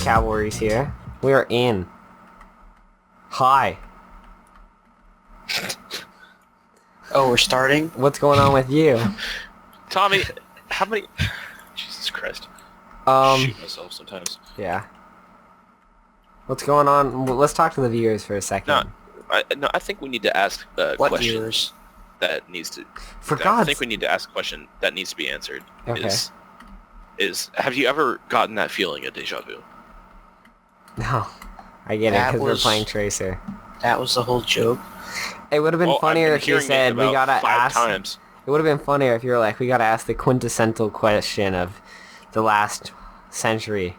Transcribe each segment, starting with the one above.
Cavalry's here. We are in. Hi. Oh, we're starting? What's going on with you? Tommy, how many... Jesus Christ. Shoot myself sometimes. Yeah. What's going on? Well, let's talk to the viewers for a second. I think we need to ask a What question viewers? that needs to... I think we need to ask a question that needs to be answered. Okay. Have you ever gotten that feeling of deja vu? No. I get it, That because we're was- playing Tracer. That was the whole joke. It would have been Well, funnier I've been if you hearing it said, we about gotta 5 ask... times. It would have been funnier if you were like, we gotta ask the quintessential question of the last century.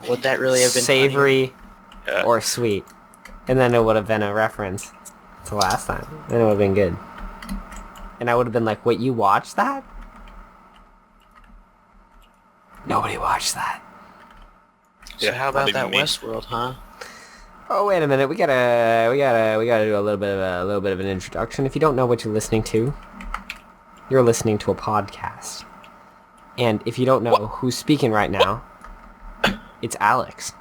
Would that really have been Savory Yeah. or sweet. And then it would have been a reference to last time. Then it would have been good. And I would have been like, wait, you watched that? Nobody watched that. funny? So Yeah, how not about even that me. Westworld, huh? Oh, wait a minute. We gotta do a little bit of an introduction. If you don't know what you're listening to, you're listening to a podcast. And if you don't know who's speaking right now, it's Alex.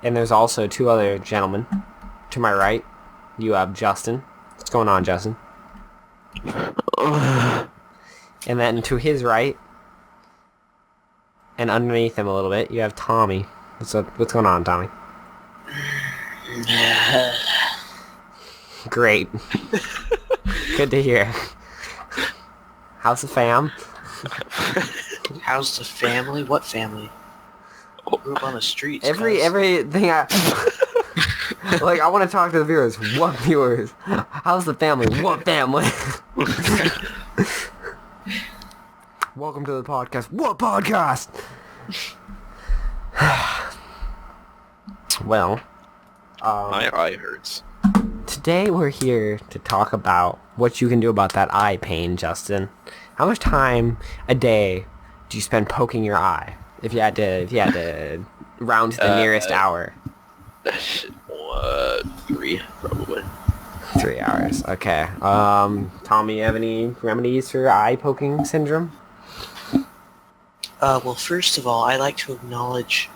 And there's also 2 other gentlemen. To my right, you have Justin. What's going on, Justin? And then to his right, and underneath him a little bit, you have Tommy. What's going on, Tommy? Great. Good to hear. How's the fam? How's the family? What family? Grew up on the streets. cuz. Everything I... Like, I want to talk to the viewers. What viewers? How's the family? What family? Welcome to the podcast. What podcast? Well, My eye hurts. today we're here to talk about what you can do about that eye pain, Justin. How much time a day do you spend poking your eye? If you had to round to the nearest hour. 3, probably. 3 hours. Okay. Tommy, you have any remedies for eye poking syndrome? Well, first of all, I'd like to acknowledge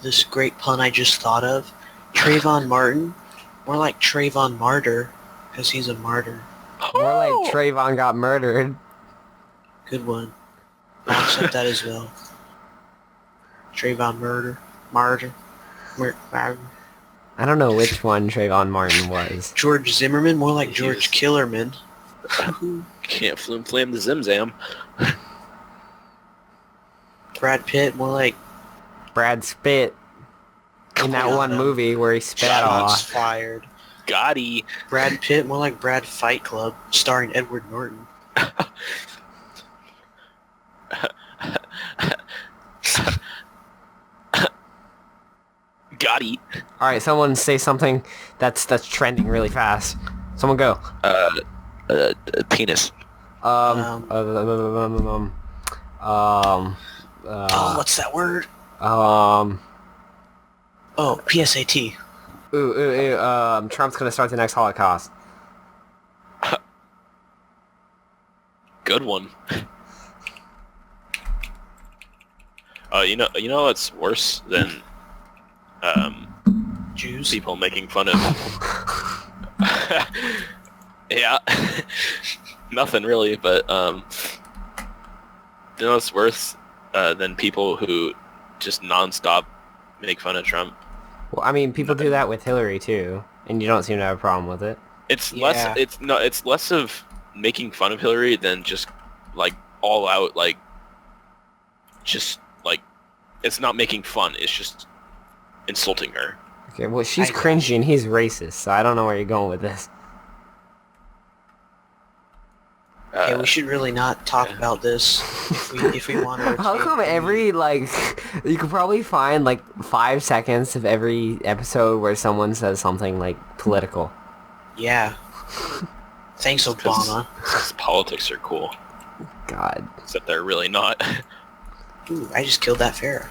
this great pun I just thought of. Trayvon Martin. More like Trayvon Martyr, because he's a martyr. More like Trayvon got murdered. Good one. I'll accept that as well. Trayvon Martyr. I don't know which one Trayvon Martin was. George Zimmerman, more like He George is- Killerman. Can't flim the Zimzam. Brad Pitt, more like Brad Spit in that one movie where he spat Shots off. Fired. Gotti. Brad Pitt, more like Brad Fight Club, starring Edward Norton. Gotti. Alright, someone say something that's trending really fast. Someone go. Penis. Oh, what's that word? Oh, PSAT. Trump's gonna start the next Holocaust. Good one. You know what's worse than Jews. people making fun of... Yeah. Nothing really, but you know what's worse than people who just nonstop make fun of Trump? Well, I mean, people do that with Hillary too, and you don't seem to have a problem with it. It's Yeah. it's less of making fun of Hillary than just like all out like just like it's not making fun, it's just insulting her. Okay, well, she's I- cringy and he's racist, so I don't know where you're going with this. Yeah, we should really not talk about this if we want to. How come every, like, you could probably find, like, 5 seconds of every episode where someone says something, like, political. Yeah. Thanks, Obama. Because politics are cool, God. except they're really not. Ooh, I just killed that Farrah.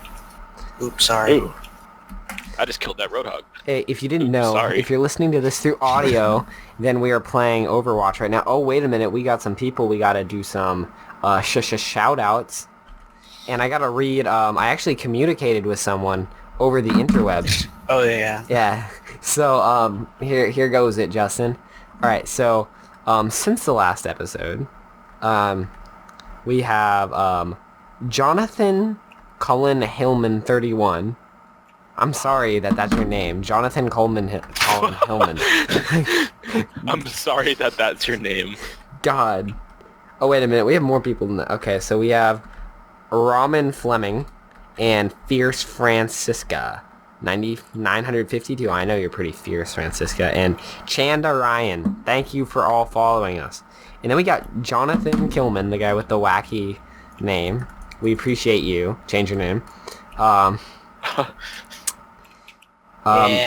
Oops, sorry. Ooh. I just killed that Roadhog. Hey, if you didn't know, Sorry. if you're listening to this through audio, then we are playing Overwatch right now. Oh, wait a minute, we got some people we gotta do some shout-outs. and I gotta read. I actually communicated with someone over the interwebs. Oh yeah. Yeah. So here goes it, Justin. All right. So since the last episode, we have Jonathan Cullen Hillman 31. I'm sorry that's your name, Jonathan Cullen Hillman. I'm sorry that's your name. God. Oh wait a minute, we have more people than that. Okay, so we have Ramen Fleming and Fierce Francisca. 952. I know you're pretty fierce, Francisca. And Chanda Ryan. Thank you for all following us. And then we got Jonathan Killman, the guy with the wacky name. We appreciate you. Change your name. Yeah,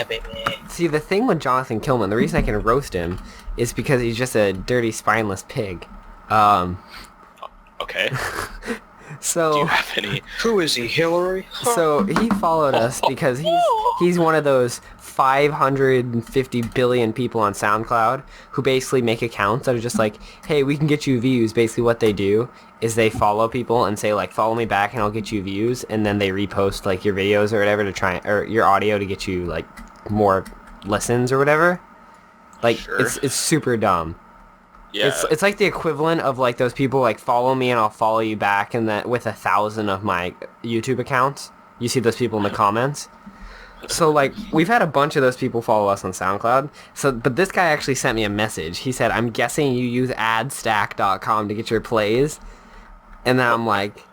baby. See, the thing with Jonathan Killman, the reason I can roast him is because he's just a dirty, spineless pig. Okay. So Do you have any? Who is he, Hillary? So he followed us because he's one of those 550 billion people on SoundCloud who basically make accounts that are just like, hey, we can get you views. Basically what they do is they follow people and say like, follow me back and I'll get you views, and then they repost like your videos or whatever to try, or your audio to get you like more listens or whatever. Like Sure. it's super dumb. Yeah. It's like the equivalent of like those people like follow me and I'll follow you back, and that with 1,000 of my YouTube accounts, you see those people in the comments. So like we've had a bunch of those people follow us on SoundCloud. So but this guy actually sent me a message. He said, "I'm guessing you use adstack.com to get your plays." And then I'm like,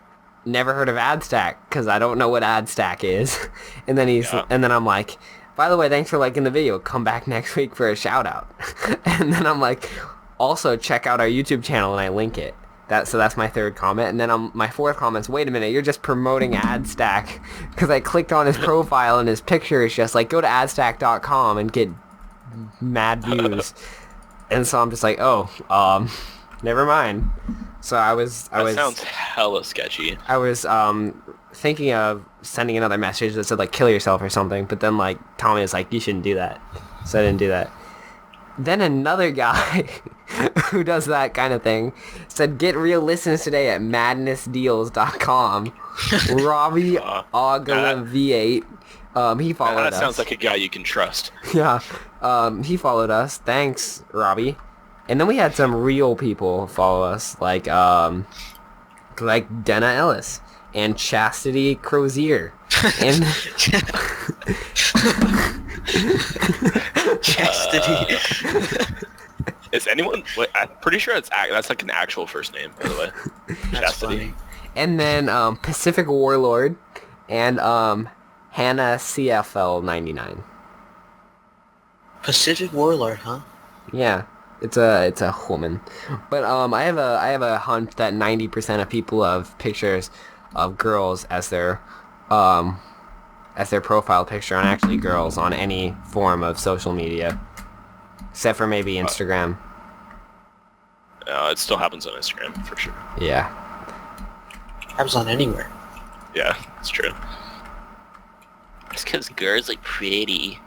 never heard of AdStack because I don't know what AdStack is. And then and then I'm like, by the way, thanks for liking the video. Come back next week for a shout out. And then I'm like, also check out our YouTube channel, and I link it. So that's my third comment. And then my fourth comment's, wait a minute, you're just promoting AdStack, because I clicked on his profile and his picture is just like, go to adstack.com and get mad views. And so I'm just like, oh, never mind. So that sounds hella sketchy. I was thinking of sending another message that said like, kill yourself or something, but then like Tommy was like, you shouldn't do that. So I didn't do that. Then another guy who does that kind of thing said, get real listens today at madnessdeals.com. Robbie Ogala V8. He followed us. That sounds like a guy you can trust. Yeah. He followed us. Thanks, Robbie. And then we had some real people follow us, like Denna Ellis and Chastity Crozier. And Chastity. Is anyone? Wait, I'm pretty sure that's like an actual first name, by the way. That's Chastity. funny. And then Pacific Warlord and Hannah CFL 99. Pacific Warlord, huh? Yeah, it's a woman. But I have a hunch that 90% of people have pictures of girls as their profile picture, and actually girls on any form of social media, except for maybe Instagram. It still happens on Instagram for sure. Yeah. Happens on anywhere. Yeah, it's true. It's because girls are pretty.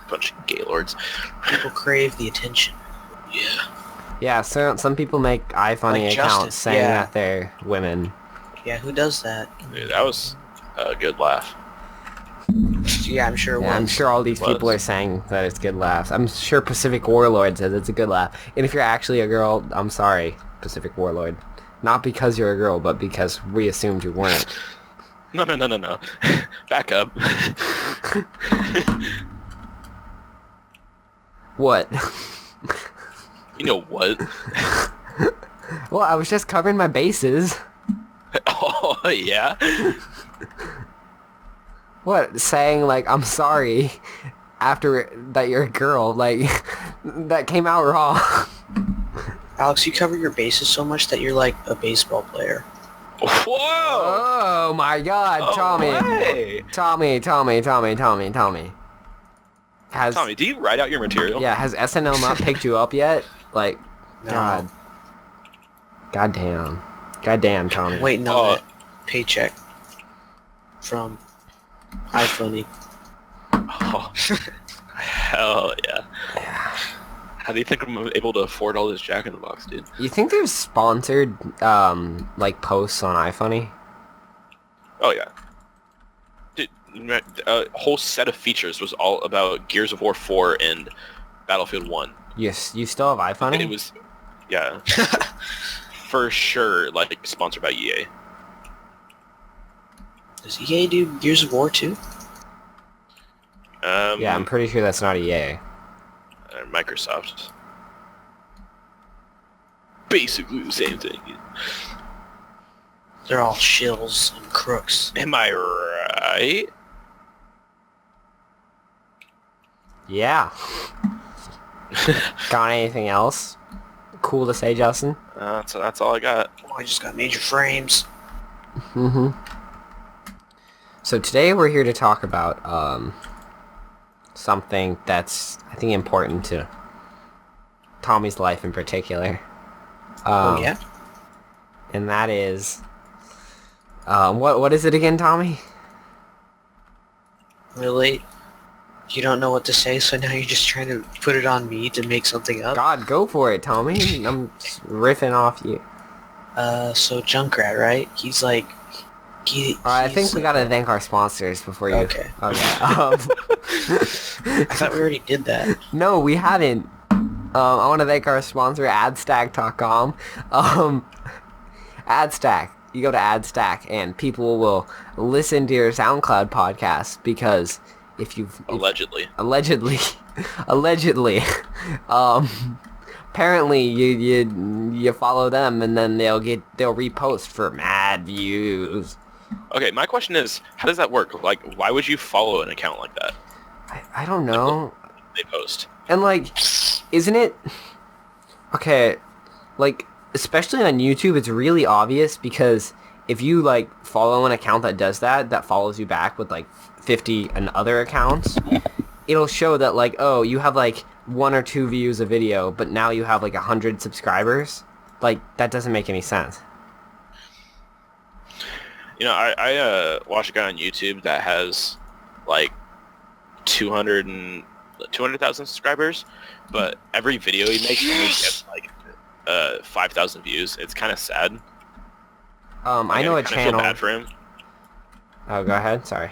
Bunch of gaylords. People crave the attention. Yeah. Yeah, so some people make iFunny Like accounts Justin, saying yeah. that they're women. Yeah, who does that? Dude, that was a good laugh. Yeah, I'm sure it Yeah, I'm was. sure all these people are saying that it's good laughs. I'm sure Pacific Warlord says it's a good laugh. And if you're actually a girl, I'm sorry, Pacific Warlord. Not because you're a girl, but because we assumed you weren't. No. Back up. What? You know what? Well, I was just covering my bases. Oh, yeah? What? Saying, like, I'm sorry after that you're a girl. Like, that came out wrong. Alex, you cover your bases so much that you're like a baseball player. Whoa! Oh, my God, Oh, Tommy. way. Tommy. Has, Tommy, do you write out your material? yeah, has SNL not picked you up yet? Like, No. God. Goddamn, Tommy. Waiting Oh. on that paycheck from iFunny. Oh, hell yeah. How do you think I'm able to afford all this Jack in the Box, dude? You think there's sponsored, like, posts on iFunny? Oh yeah. Dude, a whole set of features was all about Gears of War 4 and Battlefield 1. Yes, you still have iFunny? It was, yeah, for sure, like sponsored by EA. Does EA do Gears of War too? Yeah, I'm pretty sure that's not EA. Microsoft. Basically the same thing. They're all shills and crooks. Am I right? Yeah. Got anything else cool to say, Justin? That's all I got. Oh, I just got major frames. Mm-hmm. So today we're here to talk about something that's, I think, important to Tommy's life in particular. Oh yeah? And that is... what is it again, Tommy? Really? You don't know what to say, so now you're just trying to put it on me to make something up? God, go for it, Tommy. I'm just riffing off you. So Junkrat, right? He's like... I think we gotta thank our sponsors before you... Okay. Okay. I thought we already did that. No, we haven't. I want to thank our sponsor, Adstack.com. Adstack. You go to Adstack, and people will listen to your SoundCloud podcast because if you've... Allegedly. Allegedly. Apparently you follow them, and then they'll repost for mad views. Okay, my question is, how does that work? Like, why would you follow an account like that? I don't know. They post. And, like, isn't it... Okay, like, especially on YouTube, it's really obvious because if you, like, follow an account that does that follows you back with, like, 50 and other accounts, it'll show that, like, oh, you have, like, 1 or 2 views a video, but now you have, like, 100 subscribers. Like, that doesn't make any sense. You know, I watch a guy on YouTube that has, like, 200,000 subscribers, but every video he makes only gets like 5,000 views. It's kind of sad. I know a channel. I feel bad for him. Oh, go ahead. Sorry.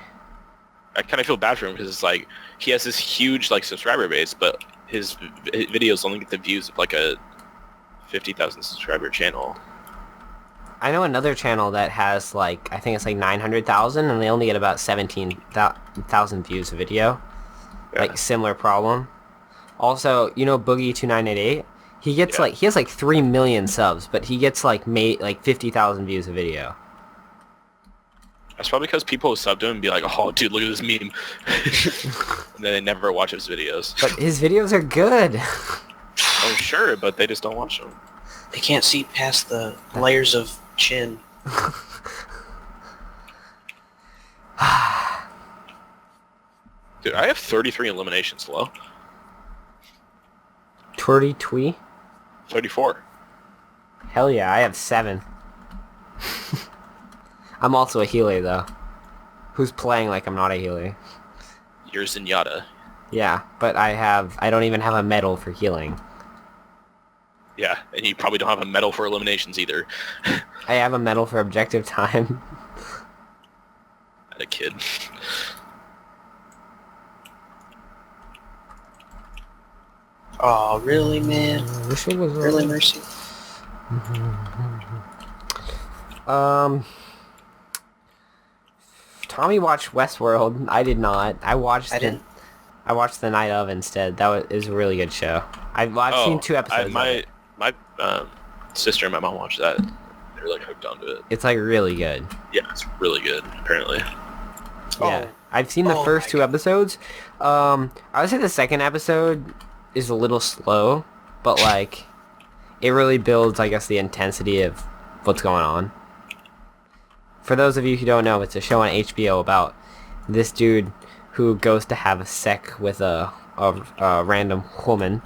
I kind of feel bad for him because it's like he has this huge like subscriber base, but his videos only get the views of like a 50,000 subscriber channel. I know another channel that has like, I think it's like 900,000, and they only get about 17,000 views a video. Yeah. Like, similar problem. Also, you know Boogie2988? He gets he has like 3 million subs, but he gets like 50,000 views a video. That's probably because people sub to him and be like, oh dude, look at this meme. And then they never watch his videos. But his videos are good. Oh sure, but they just don't watch them. They can't see past the layers of chin. Dude, I have 33 eliminations, low. 33? 34. Hell yeah, I have 7. I'm also a healer, though. Who's playing like I'm not a healer? You're Zenyatta. Yeah, but I don't even have a medal for healing. Yeah, and you probably don't have a medal for eliminations either. I have a medal for objective time. At a kid. Oh, really, man? I wish it was really, Mercy? Tommy watched Westworld. I did not. I watched the night of instead. That is a really good show. I've seen 2 episodes. My sister and my mom watched that. They were like hooked onto it. It's like really good. Yeah, it's really good. Apparently. Yeah, I've seen the first 2 episodes. I would say the second episode is a little slow, but like it really builds, I guess, the intensity of what's going on. For those of you who don't know, it's a show on HBO about this dude who goes to have sex with a random woman,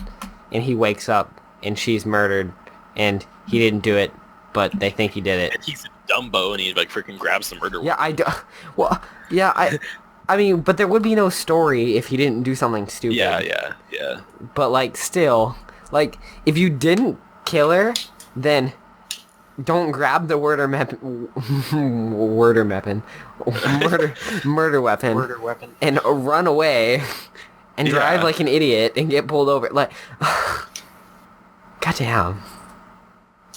and he wakes up and she's murdered, and he didn't do it, but they think he did it. And he's a Dumbo, and he like freaking grabs the murder. Yeah, I mean, but there would be no story if he didn't do something stupid. Yeah. But like, still, like, if you didn't kill her, then don't grab the murder weapon, Murder weapon. and run away, and drive Yeah. like an idiot and get pulled over. Like, goddamn.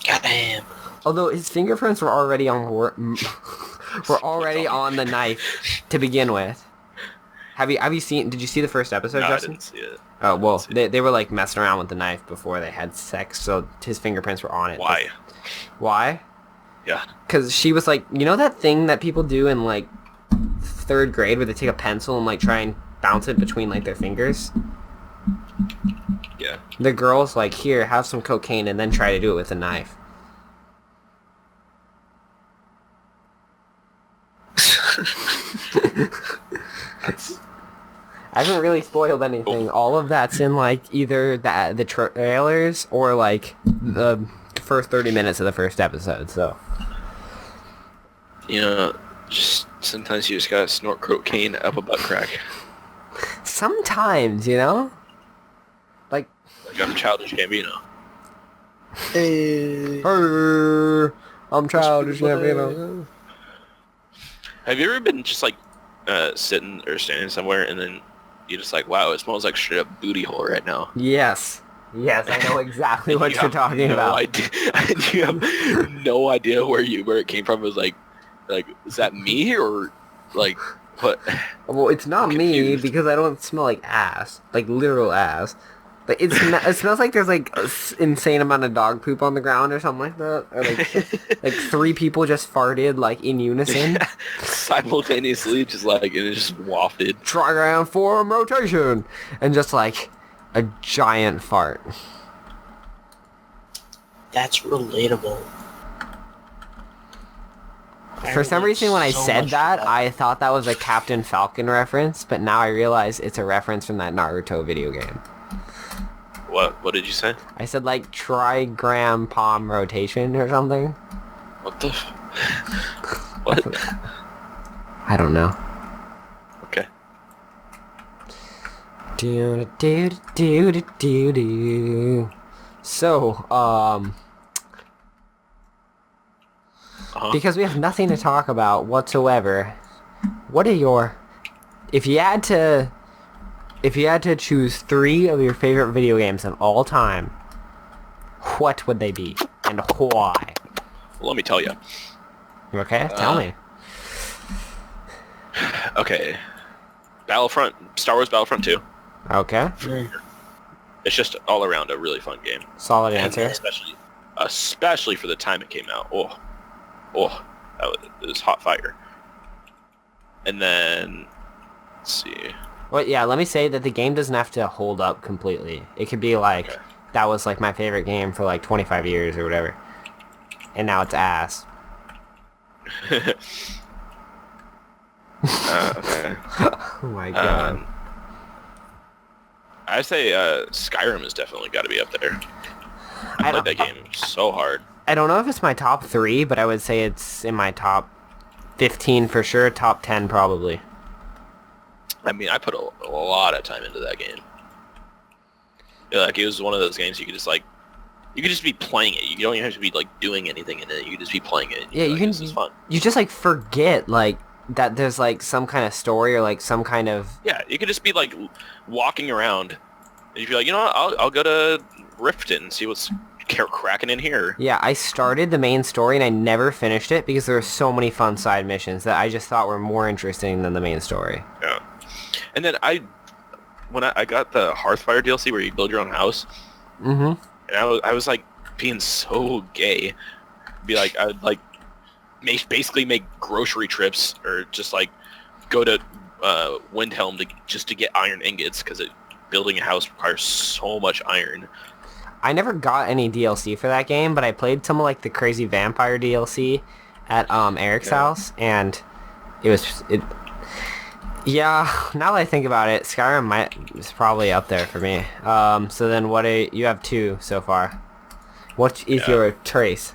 Goddamn. Although his fingerprints were already on on the knife to begin with. Have you seen? Did you see the first episode, No, I Justin? didn't see it. Oh well, they were like messing around with the knife before they had sex, so his fingerprints were on it. Why? Why? Yeah. Because she was like, you know that thing that people do in like 3rd grade where they take a pencil and like try and bounce it between like their fingers? Yeah. The girl's like, here, have some cocaine and then try to do it with a knife. I haven't really spoiled anything. All of that's in like either the trailers or like the first 30 minutes of the first episode, so. You know, just sometimes you just gotta snort cocaine up a butt crack. Sometimes, you know? Like, Like I'm Childish Gambino. Hey. I'm childish, you know. Have you ever been just like sitting or standing somewhere and then you're just like, wow, it smells like straight up booty hole right now. Yes. Yes, I know exactly what You you're have talking no about. idea- you have no idea where it came from. It was like, is that me or like what? Well, it's not I'm me confused. because I don't smell like ass, like literal ass. But it smells like there's like an insane amount of dog poop on the ground or something like that. Or like, like 3 people just farted like in unison. Simultaneously, just like it just wafted. Trigram form rotation, and just like a giant fart. That's relatable. For some reason, when I So said much that, to that. I thought that was a Captain Falcon reference, but now I realize it's a reference from that Naruto video game. What did you say? I said like trigram palm rotation or something. What the? What? I don't know. Okay. Do do do do do do. So, Uh-huh. because we have nothing to talk about whatsoever, what are your, if you had to choose 3 of your favorite video games of all time, what would they be and why? Well, let me tell you. Okay, tell me. Okay. Star Wars Battlefront 2. Okay, It's just all around a really fun game. solid And answer. especially for the time it came out. It was hot fire. And then, let's see. Well, yeah, let me say that the game doesn't have to hold up completely. It could be like, Okay. that was like my favorite game for like 25 years or whatever. And now it's ass. Okay. Oh my god. I say Skyrim has definitely got to be up there. I I don't- played that game so hard. I don't know if it's my top 3, but I would say it's in my top 15 for sure, top 10 probably. I mean, I put a lot of time into that game. Yeah, like, it was one of those games you could just be playing it. You don't even have to be like doing anything in it. You could just be playing it. Yeah, you like, can- This is fun. You just like forget like that there's like some kind of story or like some kind of... Yeah, you could just be like walking around, and you'd be like, you know what? I'll go to Riften and see what's cracking in here. Yeah, I started the main story and I never finished it because there were so many fun side missions that I just thought were more interesting than the main story. Yeah. And then when I got the Hearthfire DLC where you build your own house, Mm-hmm. and I was like being so gay. Be like, I would like basically make grocery trips or just like go to Windhelm to get iron ingots because building a house requires so much iron. I never got any DLC for that game, but I played some of like the Crazy Vampire DLC at Eric's Yeah. house, and yeah, now that I think about it, Skyrim is probably up there for me. So then you have 2 so far. What is Yeah. your trace?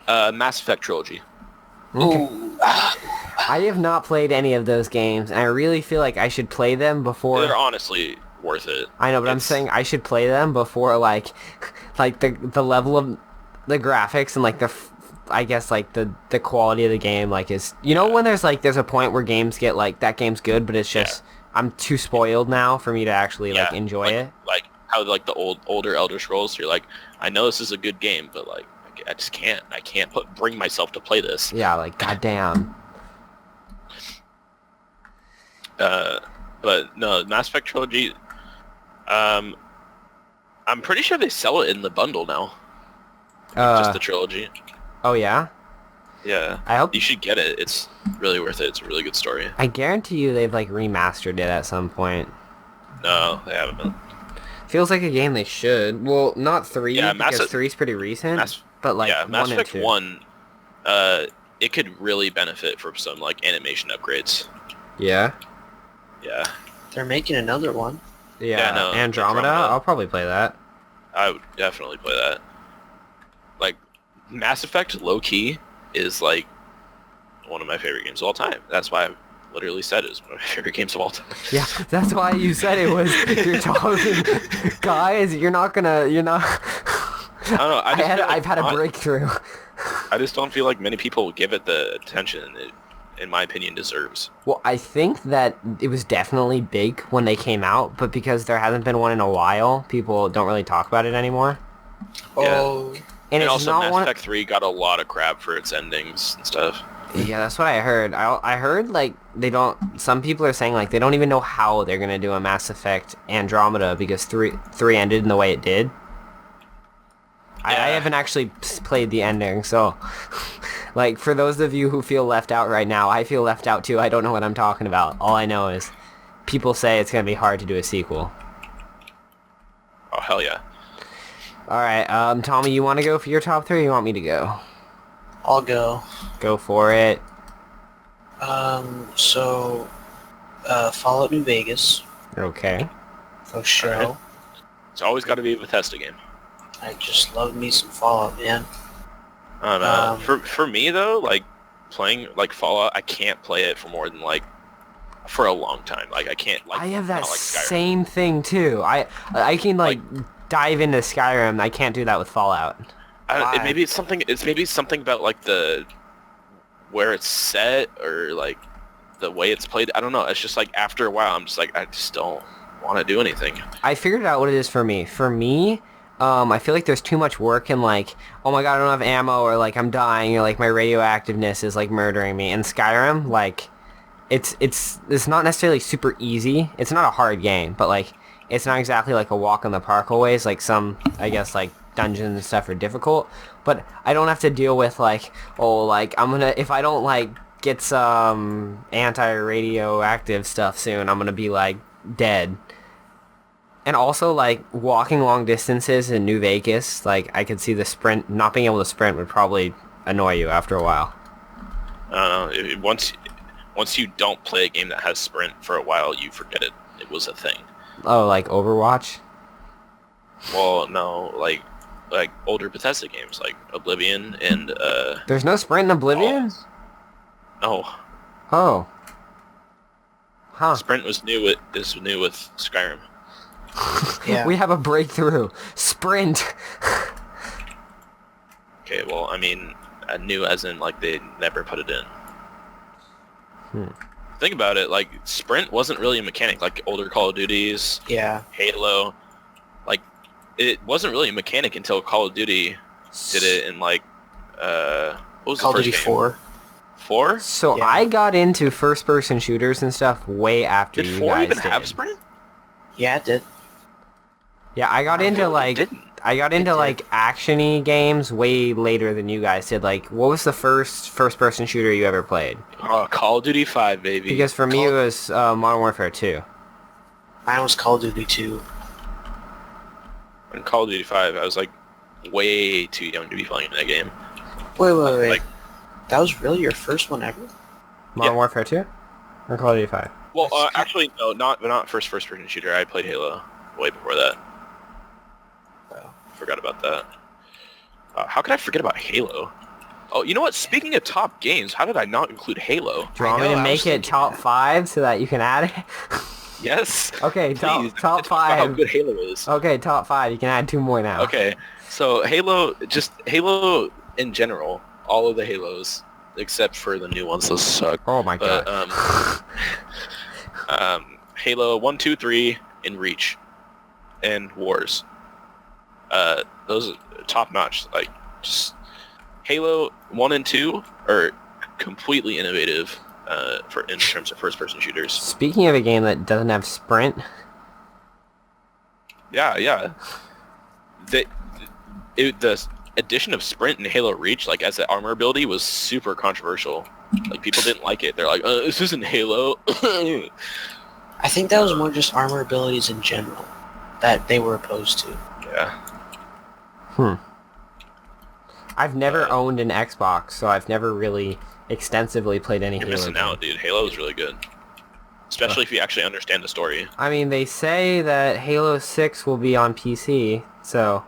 Mass Effect trilogy. Ooh. I have not played any of those games, and I really feel like I should play them before... They're honestly worth it. I know, but I'm saying I should play them before like the level of the graphics and like I guess like the quality of the game like is, you know, when there's a point where games get like that game's good, but it's just I'm too spoiled now for me to actually like enjoy it. Like how like the older Elder Scrolls, you're like, I know this is a good game, but like I just can't. I can't bring myself to play this. Yeah, like goddamn. But no, Mass Effect Trilogy. I'm pretty sure they sell it in the bundle now. Just the trilogy. Oh yeah. Yeah. I hope you should get it. It's really worth it. It's a really good story. I guarantee you they've like remastered it at some point. No, they haven't. Feels like a game they should. Well, not 3 because 3's pretty recent. But like Mass 1 and Effect 2. 1, it could really benefit from some like animation upgrades. Yeah. Yeah. They're making another one. Yeah, no, Andromeda. I'll probably play that. I would definitely play that. Like, Mass Effect, low-key, is like one of my favorite games of all time. That's why I literally said it was one of my favorite games of all time. Yeah, that's why you said it was. You're talking, guys. You're not. I don't know. I've had a breakthrough. I just don't feel like many people give it the attention it, in my opinion, deserves. Well, I think that it was definitely big when they came out, but because there hasn't been one in a while, people don't really talk about it anymore. Oh. And it's also, not Mass Effect 3 got a lot of crap for its endings and stuff. Yeah, that's what I heard. I heard, like, they don't... Some people are saying, like, they don't even know how they're going to do a Mass Effect Andromeda because 3 ended in the way it did. Yeah. I haven't actually played the ending, so... Like, for those of you who feel left out right now, I feel left out too. I don't know what I'm talking about. All I know is people say it's going to be hard to do a sequel. Oh, hell yeah. Alright, Tommy, you want to go for your top 3 or you want me to go? I'll go. Go for it. So, Fallout New Vegas. Okay. For sure. Right. It's always got to be a Bethesda game. I just love me some Fallout, man. I don't know. For me, though, like, playing, like, Fallout, I can't play it for more than, like, for a long time. Like, I can't, like... I have that like same thing, too. I can, like dive into Skyrim. I can't do that with Fallout. Maybe it's something about like where it's set or like the way it's played. I don't know. It's just like after a while, I'm just like I just don't want to do anything. I figured out what it is for me. For me, I feel like there's too much work in like, oh my god, I don't have ammo, or like I'm dying, or like my radioactiveness is like murdering me. In Skyrim, like it's not necessarily super easy. It's not a hard game, but like it's not exactly like a walk in the park always. Like some, I guess, like dungeons and stuff are difficult, but I don't have to deal with like, oh, like if I don't like get some anti-radioactive stuff soon, I'm gonna be like dead. And also like walking long distances in New Vegas, like I could see the sprint, not being able to sprint would probably annoy you after a while. I don't know. Once you don't play a game that has sprint for a while, you forget it was a thing. Oh, like Overwatch? Well, no, like older Bethesda games, like Oblivion and There's no sprint in Oblivion? No. Oh. Huh. Sprint was new with Skyrim. Yeah. We have a breakthrough. Sprint. Okay, well, I mean, new as in like they never put it in. Think about it, like sprint wasn't really a mechanic, like older Call of Duties, Yeah. Halo, like it wasn't really a mechanic until Call of Duty did it in like what was Call the of first Duty game? 4. 4? So Yeah. I got into first-person shooters and stuff way after Did you 4 guys even did. have sprint? Yeah, it did. Yeah, I got into feel like it didn't. I got into did. like action-y games way later than you guys did. Like, what was the first-person shooter you ever played? Call of Duty 5, baby. Because for me it was Modern Warfare 2. Mine was Call of Duty 2. in Call of Duty 5, I was like way too young to be playing that game. Wait. Like, That was really your first one ever? Modern Warfare 2? Or Call of Duty 5? well, actually, no, not first-person shooter. I played Halo way before that. Wow. Forgot about that. How could I forget about Halo? Oh, you know what? Speaking of top games, how did I not include Halo? Do you want me to make it top 5 so that you can add it? Yes. Okay, Please, top talk about how 5. good Halo is. Okay, top 5. You can add 2 more now. Okay, so Halo in general, all of the Halos, except for the new ones, those suck. Oh my god. But Halo 1, 2, 3, and Reach, and Wars. Those are top notch. Like, just Halo 1 and 2 are completely innovative in terms of first-person shooters. Speaking of a game that doesn't have sprint, Yeah. The addition of sprint in Halo Reach, like as an armor ability, was super controversial. Like people didn't like it. They're like, "This isn't Halo." I think that was more just armor abilities in general that they were opposed to. Yeah. I've never owned an Xbox, so I've never really extensively played any You're Halo missing game. out, dude. Halo is really good, especially if you actually understand the story. I mean, they say that Halo 6 will be on PC, so,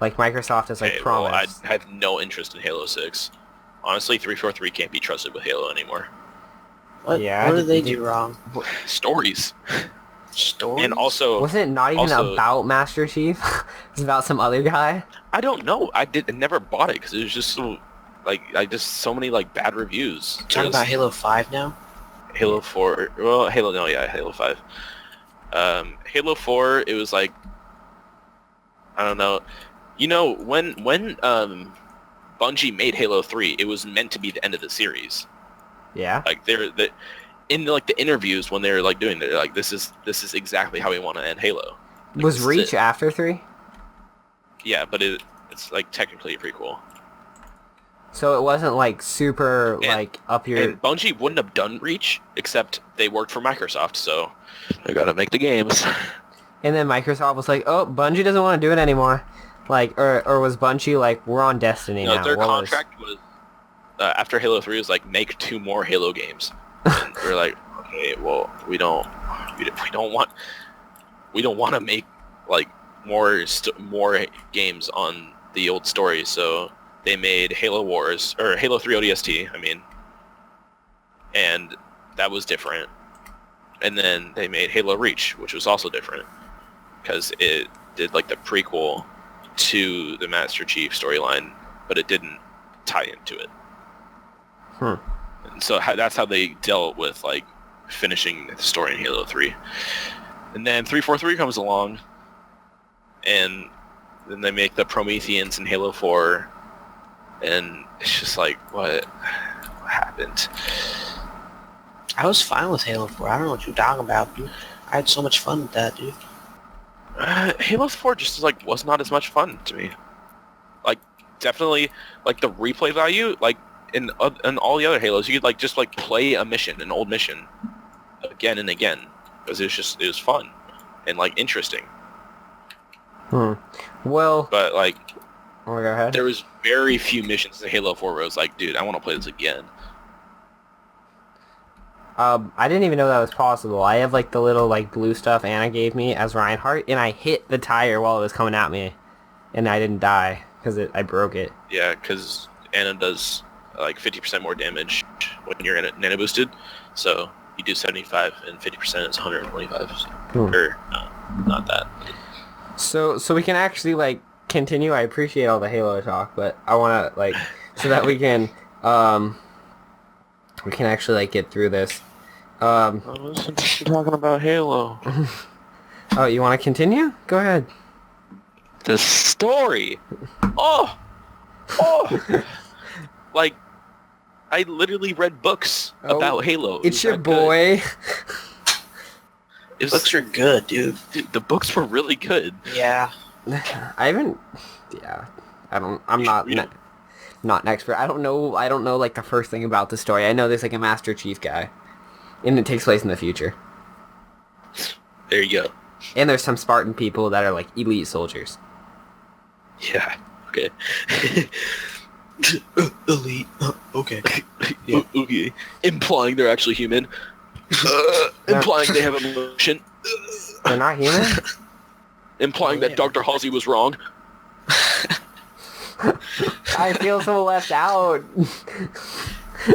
like, Microsoft has, like, Okay, well, I promised. have no interest in Halo 6. Honestly, 343 can't be trusted with Halo anymore. What Yeah, did they did- do wrong? Stories. Stories? And also, Wasn't it not even also- about Master Chief? It's about some other guy? I don't know. I never bought it because it was just so, like, so many, like, bad reviews. Talking There's about Halo 5 now? Halo 4, well, Halo 5. Halo 4, it was like, I don't know. You know, when Bungie made Halo 3, it was meant to be the end of the series. Yeah? Like in like the interviews when they're like doing it, they're like, this is exactly how we want to end Halo. Like, Was this is Reach it. after 3? Yeah, but it's like technically a prequel. So it wasn't, like, super, And- like, up your... And Bungie wouldn't have done Reach except they worked for Microsoft, so they gotta make the games. And then Microsoft was like, oh, Bungie doesn't want to do it anymore. Like, or was Bungie like, we're on Destiny No, now? their What was- contract was after Halo 3 was like make 2 more Halo games. And we're like, okay, well, we don't want to make like more games on the old story. So they made Halo Wars or Halo 3 ODST. I mean, and that was different. And then they made Halo Reach, which was also different because it did like the prequel to the Master Chief storyline, but it didn't tie into it. Hmm. And so that's how they dealt with like finishing the story in Halo 3. And then 343 comes along, and then they make the Prometheans in Halo 4, and it's just like, what happened? I was fine with Halo 4. I don't know what you're talking about, dude. I had so much fun with that, dude. Halo 4 just like was not as much fun to me. Like definitely like the replay value, like in all the other Halos, you could like just like play a mission, an old mission, again and again, because it was fun and like interesting. Well, But like oh, go ahead. there was very few missions in Halo 4 where I was like, dude, I want to play this again. I didn't even know that was possible. I have like the little like blue stuff Anna gave me as Reinhardt, and I hit the tire while it was coming at me, and I didn't die because I broke it. Yeah, because Anna does like 50% more damage when you're in it nano boosted, so you do 75 and 50% is 125. So, or not that. So we can actually like continue. I appreciate all the Halo talk, but I want to like so that we can actually like get through this. I wasn't talking about Halo. Oh, you want to continue? Go ahead. The story. Oh, like I literally read books Oh, about Halo. It It's was your that good. boy. It was, Books are good, dude. dude, the books were really good. Yeah. I haven't. Yeah, I don't. I'm You not. should read it. Not an expert. I don't know like the first thing about the story. I know there's like a Master Chief guy, and it takes place in the future. There you go. And there's some Spartan people that are like elite soldiers. Yeah. Okay. Elite. Okay. Okay. Implying they're actually human. Implying they have emotion. They're not human. Implying Oh, that Dr. Halsey was wrong. I feel so left out.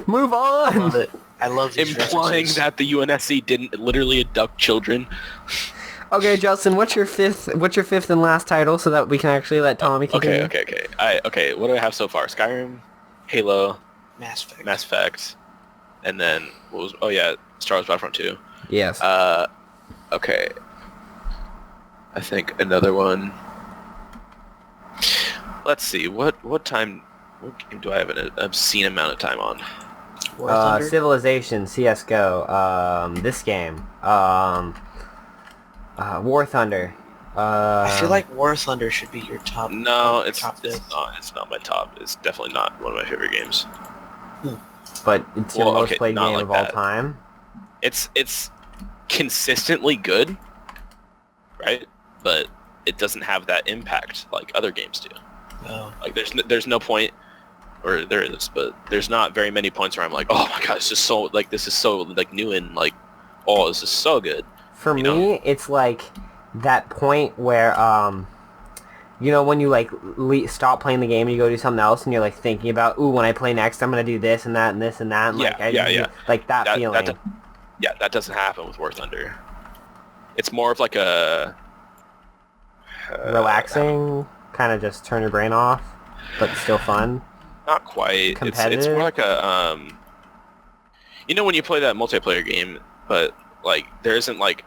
Move on. Love it. I love these implying references. that the UNSC didn't literally abduct children. Okay, Justin, what's your fifth and last title so that we can actually let Tommy continue? Okay. What do I have so far? Skyrim, Halo, Mass Effect. Mass Effect, and then what was? Oh yeah, Star Wars Battlefront 2. Yes. Okay. I think another one. Let's see. What game do I have an obscene amount of time on? War Thunder? Civilization, CS:GO, this game, War Thunder. I feel like War Thunder should be your top. No, it's top fifth. It's not my top. It's definitely not one of my favorite games. But it's your most played not game like of all that. time. It's consistently good, right? But it doesn't have that impact like other games do. Oh. Like there's no point, or there is, but there's not very many points where I'm like, oh my god, this is so new and like, oh, this is so good. For You me, know? it's like that point where, you know, when you like stop playing the game and you go do something else, and you're like thinking about, ooh, when I play next, I'm gonna do this and that and this and that. And, Yeah. Like that feeling. That doesn't happen with War Thunder. It's more of like a Relaxing, kind of just turn your brain off, but still fun. Not quite. It's more like a you know when you play that multiplayer game, but like there isn't like.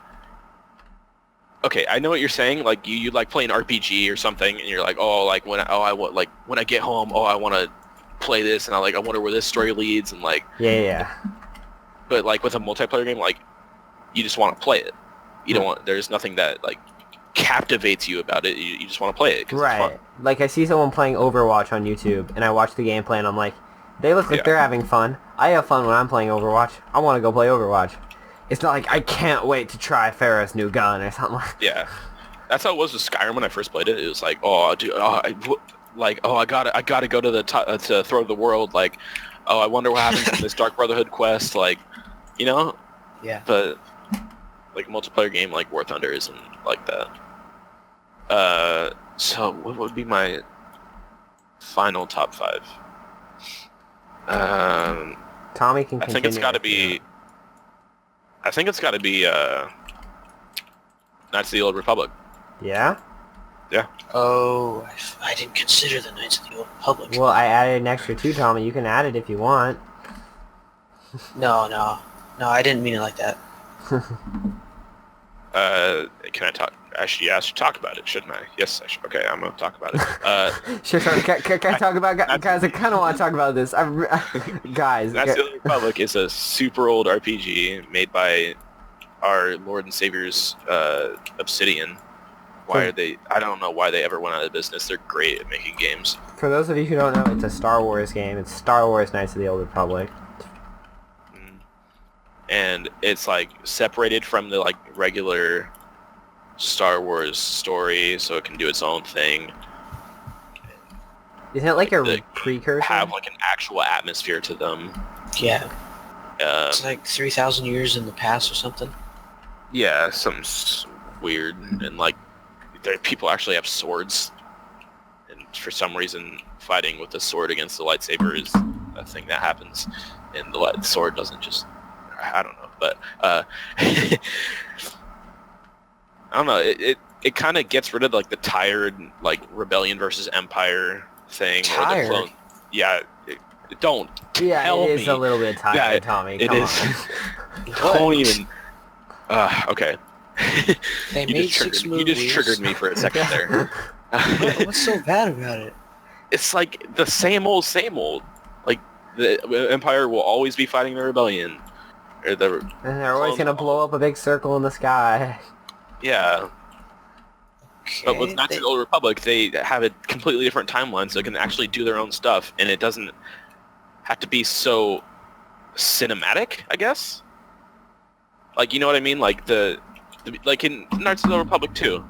Okay, I know what you're saying. Like you like play an RPG or something, and you're like, oh, like when I get home, oh, I want to play this, and I wonder where this story leads, and like. Yeah. But like with a multiplayer game, like you just want to play it. You don't want. There's nothing that like captivates you about it. You just want to play it. 'Cause Right. It's fun. Like I see someone playing Overwatch on YouTube, and I watch the gameplay, and I'm like, they look like Yeah. they're having fun. I have fun when I'm playing Overwatch. I want to go play Overwatch. It's not like I can't wait to try Pharah's new gun or something like. Yeah, that's how it was with Skyrim when I first played it. It was like, oh, dude, I gotta go to the to Throw of the World. Like, oh, I wonder what happens in this Dark Brotherhood quest. Like, you know. Yeah. But like a multiplayer game like War Thunder isn't like that. So what would be my final top 5? Tommy can. I think it's got to be. I think it's got to be Knights of the Old Republic. Yeah. Yeah. Oh, I didn't consider the Knights of the Old Republic. Well, I added an extra 2, Tommy. You can add it if you want. No, I didn't mean it like that. Can I talk? Actually, yeah, I should talk about it, shouldn't I? Yes, I should. Okay, I'm gonna talk about it. Sure. Can I talk about guys? I kind of want to talk about this. Guys. Knights of the Old Republic is a super old RPG made by our Lord and Savior's Obsidian. Why are they? I don't know why they ever went out of business. They're great at making games. For those of you who don't know, it's a Star Wars game. It's Star Wars Knights of the Old Republic. And it's like separated from the like regular Star Wars story, so it can do its own thing. Isn't it like a They precursor? have like an actual atmosphere to them. Yeah. It's like 3,000 years in the past or something. Yeah, something weird, and like people actually have swords, and for some reason, fighting with a sword against the lightsaber is a thing that happens, and the sword doesn't just. I don't know, but I don't know. It kind of gets rid of like the tired like rebellion versus empire thing. Tired? Or the clone. Yeah. Don't Yeah, tell it is me. a little bit tired, Yeah, Tommy. It Come is. on. Don't even. Okay. They made 6 movies. You just triggered me for a second there. What's so bad about it? It's like the same old, same old. Like the Empire will always be fighting the rebellion. Or And they're always gonna blow up a big circle in the sky. Yeah. But with Okay, Knights of the Old Republic, they have a completely different timeline, so they can actually do their own stuff, and it doesn't have to be so cinematic, I guess. Like, you know what I mean? Like like in Knights of the Old Republic 2,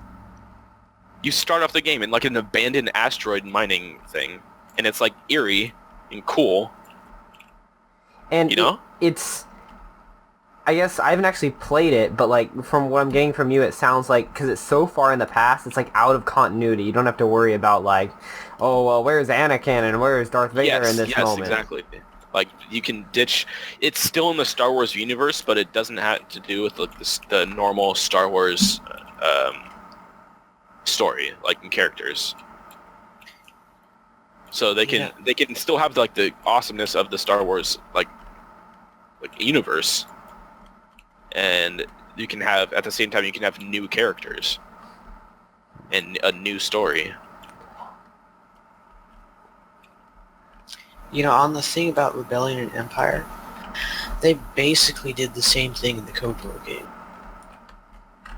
you start off the game in like an abandoned asteroid mining thing, and it's like eerie and cool. And You know? it's. I guess I haven't actually played it, but like from what I'm getting from you, it sounds like because it's so far in the past, it's like out of continuity. You don't have to worry about like, oh well, where's Anakin and where's Darth Vader in this moment. Exactly. Like you can ditch. It's still in the Star Wars universe, but it doesn't have to do with like the normal Star Wars story, like in characters. So they can still have like the awesomeness of the Star Wars like universe, and you can have at the same time you can have new characters and a new story. On the thing about Rebellion and Empire, they basically did the same thing in the KOTOR game.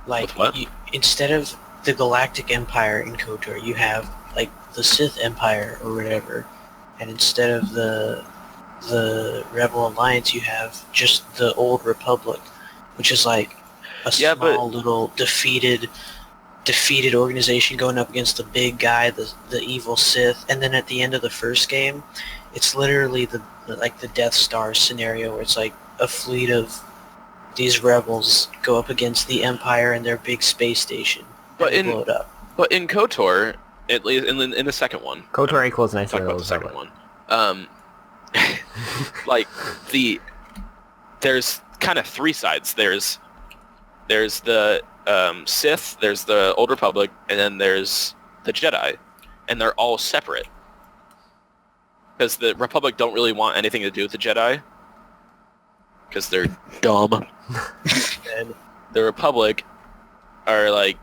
Like, With what? Instead of the Galactic Empire in KOTOR, you have, like, the Sith Empire or whatever, and instead of the Rebel Alliance, you have just the Old Republic, which is, like, a small little defeated organization going up against the big guy, the evil Sith, and then at the end of the first game, it's literally the Death Star scenario where it's like a fleet of these rebels go up against the Empire and their big space station. But blow it up. But in KOTOR, at least in the second one, KOTOR equals nice. Talk about the second one. Like there's kind of three sides. There's the Sith, there's the Old Republic, and then there's the Jedi, and they're all separate. Because the Republic don't really want anything to do with the Jedi, because they're dumb. And the Republic are like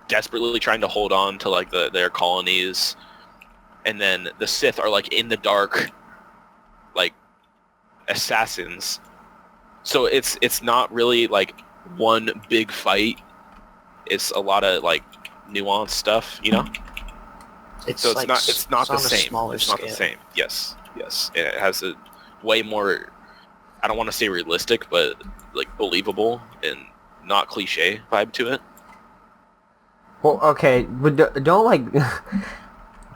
desperately trying to hold on to like their colonies, and then the Sith are like in the dark, like assassins. So it's not really like one big fight. It's a lot of like nuanced stuff, So it's not the same. It's not the same. Yes. And it has a way more, I don't want to say realistic, but like believable and not cliche vibe to it. Well, okay, but don't like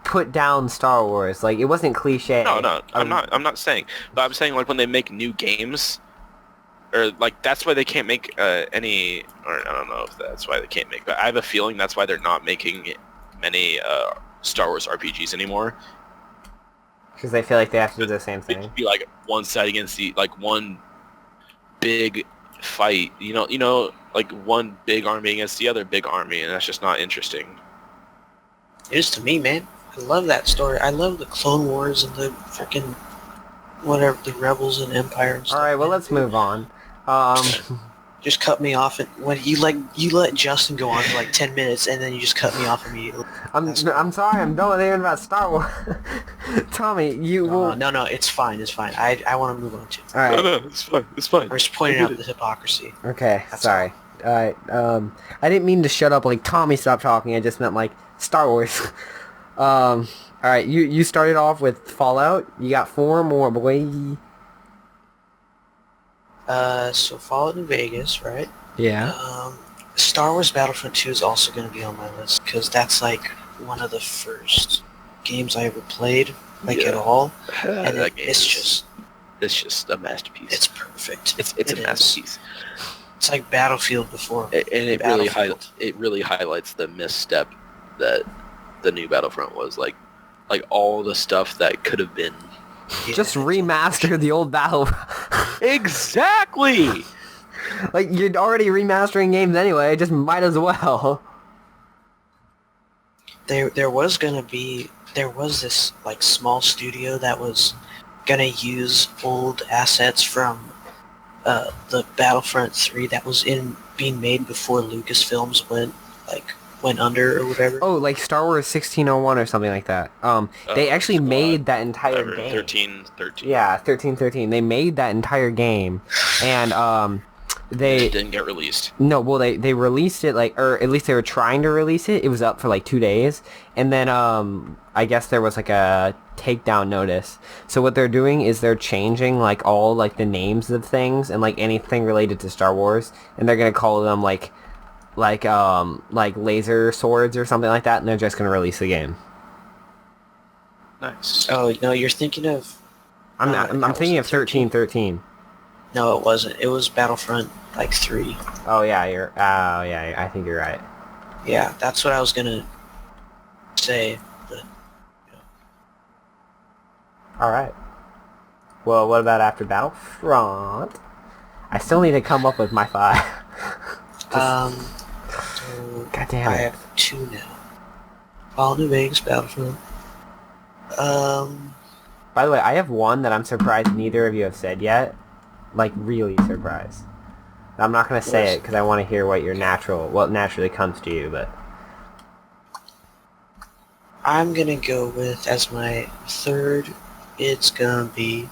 put down Star Wars. Like it wasn't cliche. No, I'm not saying. But I'm saying like when they make new games, or like that's why they can't make any. Or I don't know if that's why they can't make. But I have a feeling that's why they're not making many Star Wars RPGs anymore. Because they feel like they have to do the same thing. It'd be like one side against one big fight. Like one big army against the other big army, and that's just not interesting. It is to me, man. I love that story. I love the Clone Wars and the freaking whatever, the Rebels and Empire and stuff. All right, well, let's move on. Just cut me off when you let Justin go on for like 10 minutes and then you just cut me off immediately. I'm sorry, I'm done with hearing about Star Wars. Tommy, you will... No, it's fine. I want to move on too. All right. No, it's fine. I'm just pointing out the hypocrisy. Okay, sorry. All right, I didn't mean to shut up like Tommy stopped talking. I just meant like Star Wars. All right, you started off with Fallout. You got 4 more, boy. So Fallout New Vegas, right? Yeah. Star Wars Battlefront 2 is also going to be on my list because that's like one of the first games I ever played, at all. And it's just a masterpiece. It's perfect. It's a masterpiece. It's like Battlefield before. And it really highlights the misstep that the new Battlefront was. Like all the stuff that could have been. Yeah, just remaster the old battle. Exactly. Like you're already remastering games anyway. Just might as well. There was this like small studio that was gonna use old assets from the Battlefront 3 that was being made before Lucasfilms went under or whatever. Oh, like Star Wars 1601 or something like that. They actually made that entire game. 1313. Yeah, 1313. They made that entire game, and they it didn't get released. No, well they released it or at least they were trying to release it. It was up for like 2 days, and then I guess there was like a takedown notice. So what they're doing is they're changing like all like the names of things and like anything related to Star Wars, and they're gonna call them like laser swords or something like that, and they're just gonna release the game. Nice. Oh no, you're thinking of. I'm thinking of 1313. No, it wasn't. It was Battlefront 3. Oh yeah, I think you're right. Yeah, that's what I was gonna say. But, All right. Well, what about after Battlefront? I still need to come up with my 5. So God damn I it. have 2 now. Fallout New Vegas, Battlefront. By the way, I have one that I'm surprised neither of you have said yet. Like, really surprised. I'm not going to say it because I want to hear what naturally comes to you, but... I'm gonna go with, as my 3rd, it's gonna be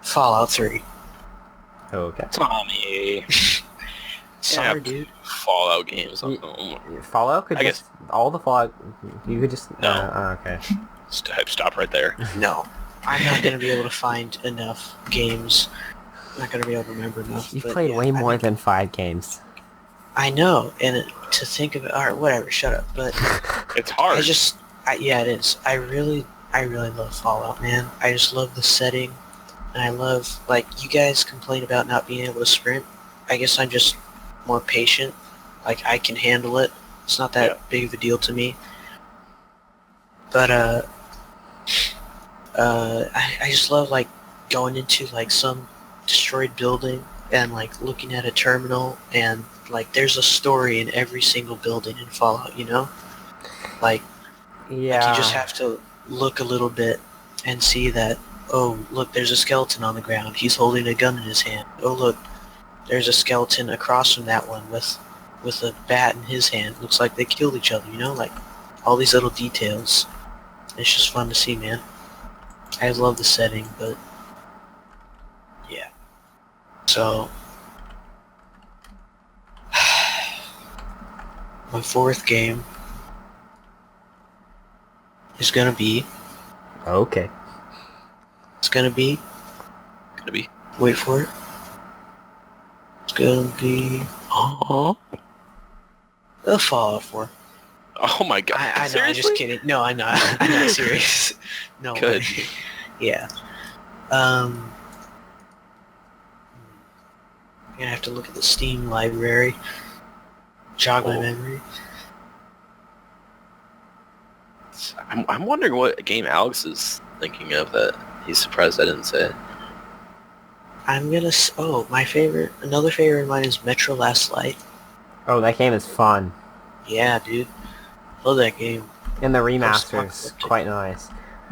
Fallout 3. Okay. Tommy. Sorry, Yeah, dude. Fallout games. Fallout could I just... All the Fallout... You could just... No. Okay. Stop right there. No. I'm not gonna be able to find enough games. I'm not gonna be able to remember enough. You've but played yeah, way more I than 5 games. I know, and to think of it... Alright, whatever, shut up. But It's hard. yeah, it is. I really love Fallout, man. I just love the setting. And I love, like, you guys complain about not being able to sprint. I guess I'm just more patient. Like, I can handle it. It's not that big of a deal to me. But, I just love, like, going into, like, some destroyed building and, like, looking at a terminal and, like, there's a story in every single building in Fallout, you know? Like, Yeah. you just have to look a little bit and see that, oh, look, there's a skeleton on the ground. He's holding a gun in his hand. Oh, look, there's a skeleton across from that one with a bat in his hand. Looks like they killed each other, you know? Like, all these little details. It's just fun to see, man. I love the setting, but... yeah. So... my 4th game is gonna be... Okay. It's gonna be... wait for it. It's gonna be... Oh Fallout 4. my god. I know, I'm Seriously? just kidding. No, I'm not. I'm not serious. No Good. way. Yeah. I'm gonna have to look at the Steam library. Jog my memory. I'm wondering what game Alex is thinking of that he's surprised I didn't say. I'm gonna... oh, another favorite of mine is Metro Last Light. Oh, that game is fun. Yeah, dude. Love that game. And the remaster's Post-apocalyptic. quite nice.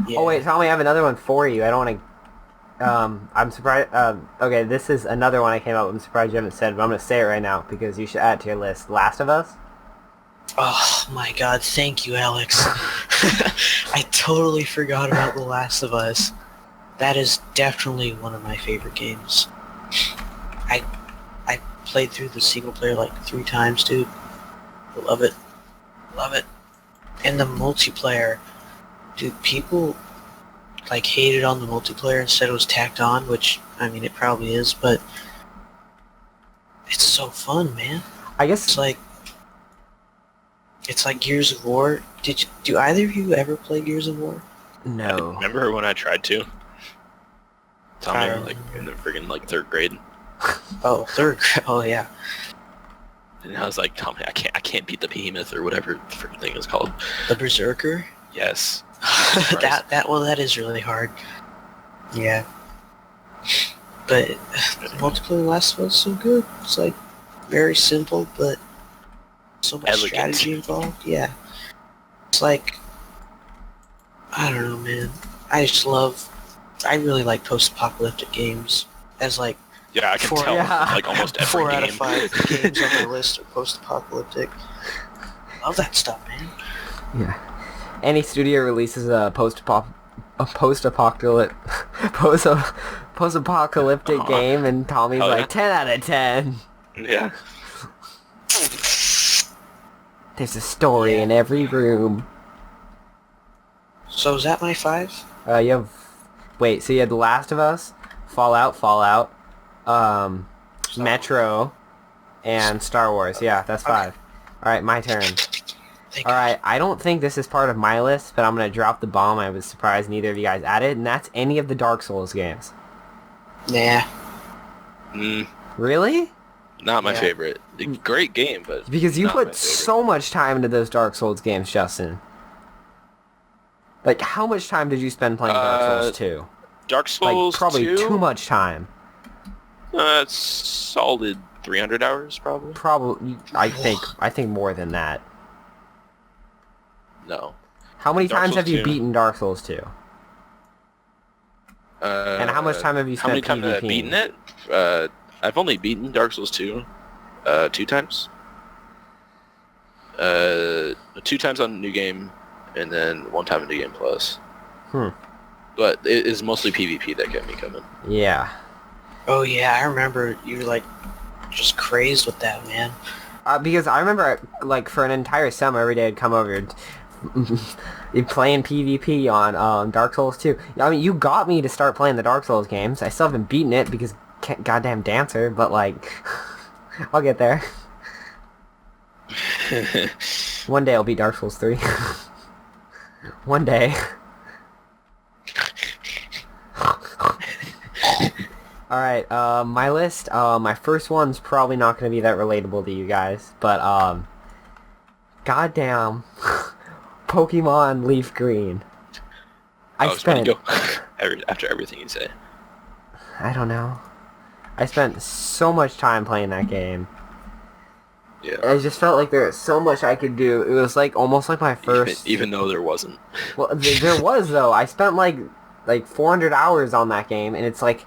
Yeah. Oh wait, Tommy, I have another one for you. I don't want to... I'm surprised... okay, this is another one I came up with. I'm surprised you haven't said it, but I'm going to say it right now because you should add it to your list. Last of Us? Oh my god, thank you, Alex. I totally forgot about The Last of Us. That is definitely one of my favorite games. I played through the single player like 3 times, dude. Love it. Love it. And the multiplayer, dude, people like hated on the multiplayer and said it was tacked on, which, I mean, it probably is, but it's so fun, man. I guess... It's like Gears of War. Do either of you ever play Gears of War? No. Remember when I tried to? Tommy, I like in the friggin' like 3rd grade, Oh, 3rd. Oh yeah. and I was like, Tommy, I can't beat the behemoth or whatever the friggin' thing is called. The Berserker. Yes. that is really hard. Yeah. But multiplayer Last of Us is so good. It's like very simple, but so much Elegant. strategy involved. Yeah. It's like, I don't know, man. I really like post-apocalyptic games. As like Yeah, I can 4 tell. Yeah. Like almost every 4 game. out of 5 games on my list are post-apocalyptic. Love that stuff, man. Yeah. Any studio releases a post-apocalyptic game, and Tommy's Oh, like, yeah? 10 out of 10. Yeah. There's a story Yeah. in every room. So is that my 5? You have... Wait, so you had The Last of Us, Fallout, Metro, and Star Wars. Yeah, that's 5. Alright, my turn. Thank you. Alright, I don't think this is part of my list, but I'm gonna drop the bomb. I was surprised neither of you guys added, and that's any of the Dark Souls games. Nah. Really? Not my Yeah. favorite. Great game, but Because you not my put favorite. so much time into those Dark Souls games, Justin. Like, how much time did you spend playing Dark Souls 2? Dark Souls Like, probably 2? too much time. It's solid 300 hours, probably. Probably, I think more than that. No. How many Dark times Souls have you 2. beaten Dark Souls 2? And how much time have you How many spent times have I beaten it? I've only beaten Dark Souls 2 2 times. 2 times on New Game, and then 1 time in New Game Plus. But it is mostly PvP that kept me coming. Yeah. Oh yeah, I remember you were like just crazed with that, man. Because I remember, like, for an entire summer, every day I'd come over and playing PvP on Dark Souls 2. I mean, you got me to start playing the Dark Souls games. I still haven't beaten it because goddamn Dancer, but, like, I'll get there. One day I'll beat Dark Souls 3. One day. Alright, my list, my first one's probably not going to be that relatable to you guys, but, goddamn, Pokemon Leaf Green. I spent... Go after everything you say. I don't know. I spent so much time playing that game. Yeah. I just felt like there was so much I could do. It was like almost like my first... Even though there wasn't. Well, there was, though. I spent like 400 hours on that game, and it's like...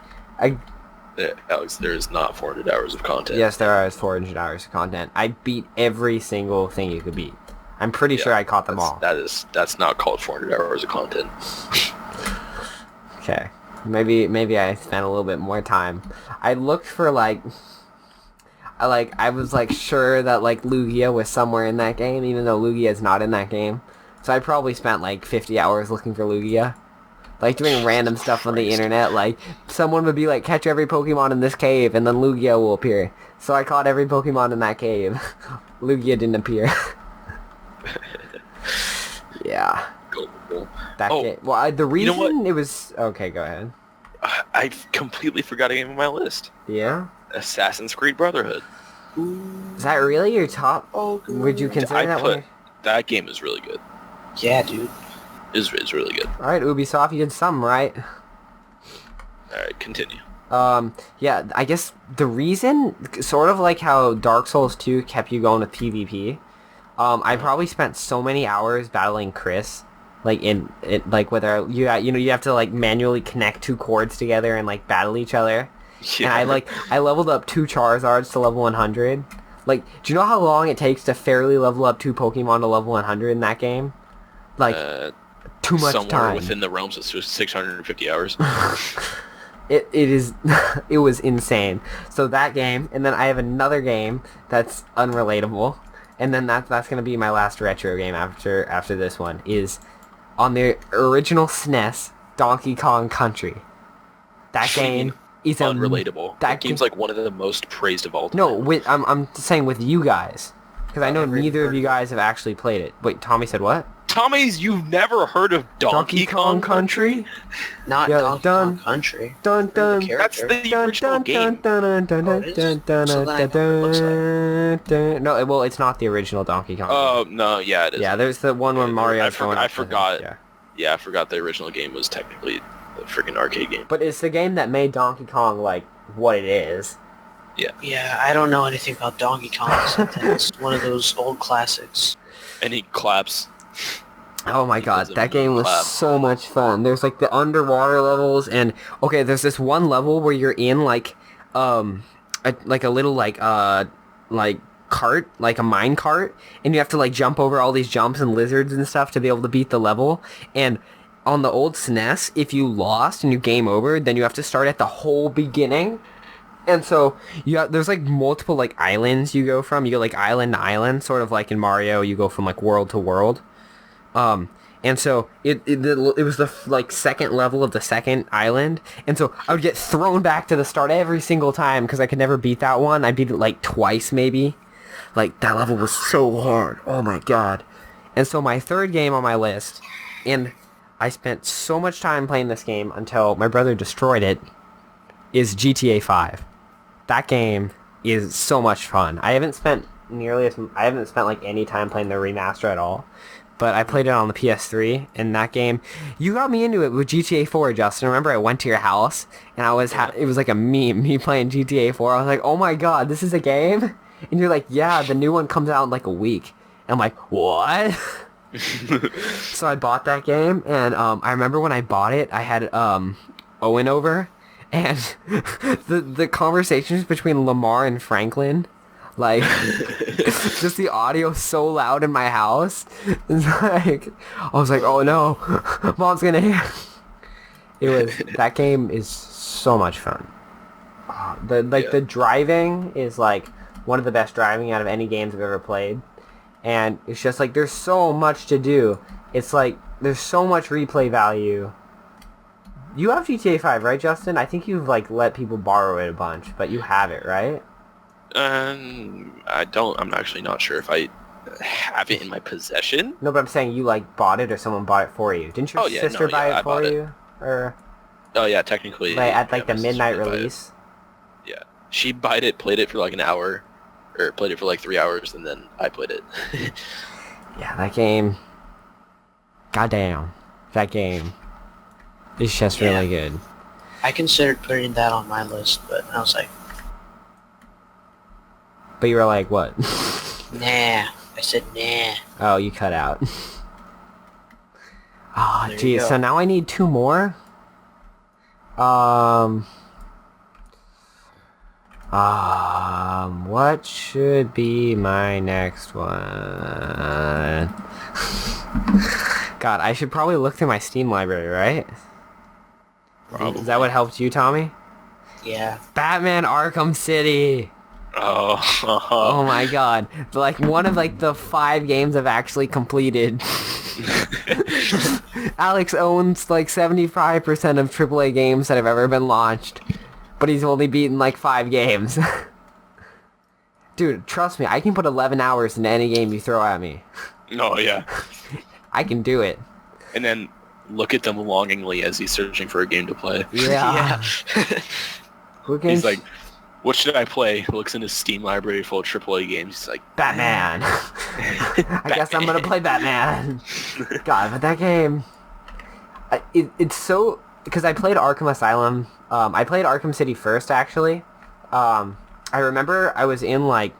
Alex, there is not 400 hours of content. Yes, there is 400 hours of content. I beat every single thing you could beat. I'm pretty sure I caught them all. That's not called 400 hours of content. Okay. Maybe I spent a little bit more time. I looked for I was like sure that like Lugia was somewhere in that game, even though Lugia is not in that game. So I probably spent like 50 hours looking for Lugia. Like doing random stuff on the internet, like someone would be like, catch every Pokemon in this cave, and then Lugia will appear. So I caught every Pokemon in that cave. Lugia didn't appear. Yeah. Cool. That game. Well, the reason you know what? it was... Okay, go ahead. I completely forgot a game on my list. Yeah? Assassin's Creed Brotherhood. Is that really your top? Oh, Would you consider that one? That game is really good. Yeah, dude. It's really good. Alright, Ubisoft, you did something right. Alright, continue. Yeah, I guess the reason, sort of like how Dark Souls 2 kept you going with PvP, I probably spent so many hours battling Chris, like like whether you have to like manually connect 2 cords together and like battle each other. Yeah. And I leveled up 2 Charizards to level 100. Like, do you know how long it takes to fairly level up 2 Pokemon to level 100 in that game? Like, too much somewhere time. within the realms of 650 hours. It was insane. So that game, and then I have another game that's unrelatable, and then that's gonna be my last retro game after this one, is on the original SNES, Donkey Kong Country. That game is unrelatable. That game's like one of the most praised of all time. No, I'm saying with you guys, because I know neither of you guys have actually played it. Wait, Tommy said what? Tommy's, you've never heard of Donkey Kong Country? Not Yeah, Donkey Kong Country. Dun dun. That's the original game. No, well, it's not the original Donkey Kong. Oh, no, yeah, it is. Yeah, there's the one where Mario's going. I forgot. Yeah. Yeah, I forgot the original game was technically a freaking arcade game. But it's the game that made Donkey Kong like what it is. Yeah, I don't know anything about Donkey Kong. It's one of those old classics. And he claps. Oh my god, does a that game was clap. so much fun. There's like the underwater levels, and okay, there's this one level where you're in like a little like cart, like a mine cart, and you have to like jump over all these jumps and lizards and stuff to be able to beat the level. And on the old SNES, if you lost and you game over, then you have to start at the whole beginning. And so there's like multiple like islands you go from. You go like island to island, sort of like in Mario. You go from like world to world. And so it was the like second level of the second island. And so I would get thrown back to the start every single time because I could never beat that one. I beat it like twice maybe. Like that level was so hard. Oh my god. And so my third game on my list, and I spent so much time playing this game until my brother destroyed it, is GTA 5. That game is so much fun. I haven't spent like any time playing the remaster at all. but I played it on the PS3, and that game, you got me into it with GTA 4, Justin. Remember, I went to your house, and it was like a meme, me playing GTA 4. I was like, oh my god, this is a game? And you're like, yeah, the new one comes out in like a week. And I'm like, what? So I bought that game, and I remember when I bought it, I had Owen over, and the conversations between Lamar and Franklin, like, just the audio so loud in my house. It's like, I was like, oh no, Mom's gonna hear. That game is so much fun. The driving is like one of the best driving out of any games I've ever played. And it's just like, there's so much to do. It's like, there's so much replay value. You have GTA 5, right, Justin? I think you've like let people borrow it a bunch, but you have it, right? I don't. I'm actually not sure if I have it in my possession. No, but I'm saying you like bought it or someone bought it for you. Didn't your sister buy it for you? Or oh yeah, technically. Like, at like yeah, the midnight release. Yeah, she bought it, played it for like an hour, or played it for like 3 hours, and then I played it. Yeah, that game. Goddamn, that game is just really good. I considered putting that on my list, but I was like, but you were like, what? nah. I said nah. Oh, you cut out. Oh, There you geez. go. So now I need 2 more. What should be my next one? God, I should probably look through my Steam library, right? Probably. Is that what helped you, Tommy? Yeah. Batman Arkham City! Oh. Oh my god. Like, one of, like, the 5 games I've actually completed. Alex owns, like, 75% of AAA games that have ever been launched. But he's only beaten, like, 5 games. Dude, trust me, I can put 11 hours into any game you throw at me. No, yeah. I can do it. And then look at them longingly as he's searching for a game to play. Yeah. He's like, what should I play? Looks in his Steam library full of AAA games. He's like, Batman. I guess I'm gonna play Batman. God, but that game... it's so... Because I played Arkham Asylum. I played Arkham City first, actually. I remember I was in, like...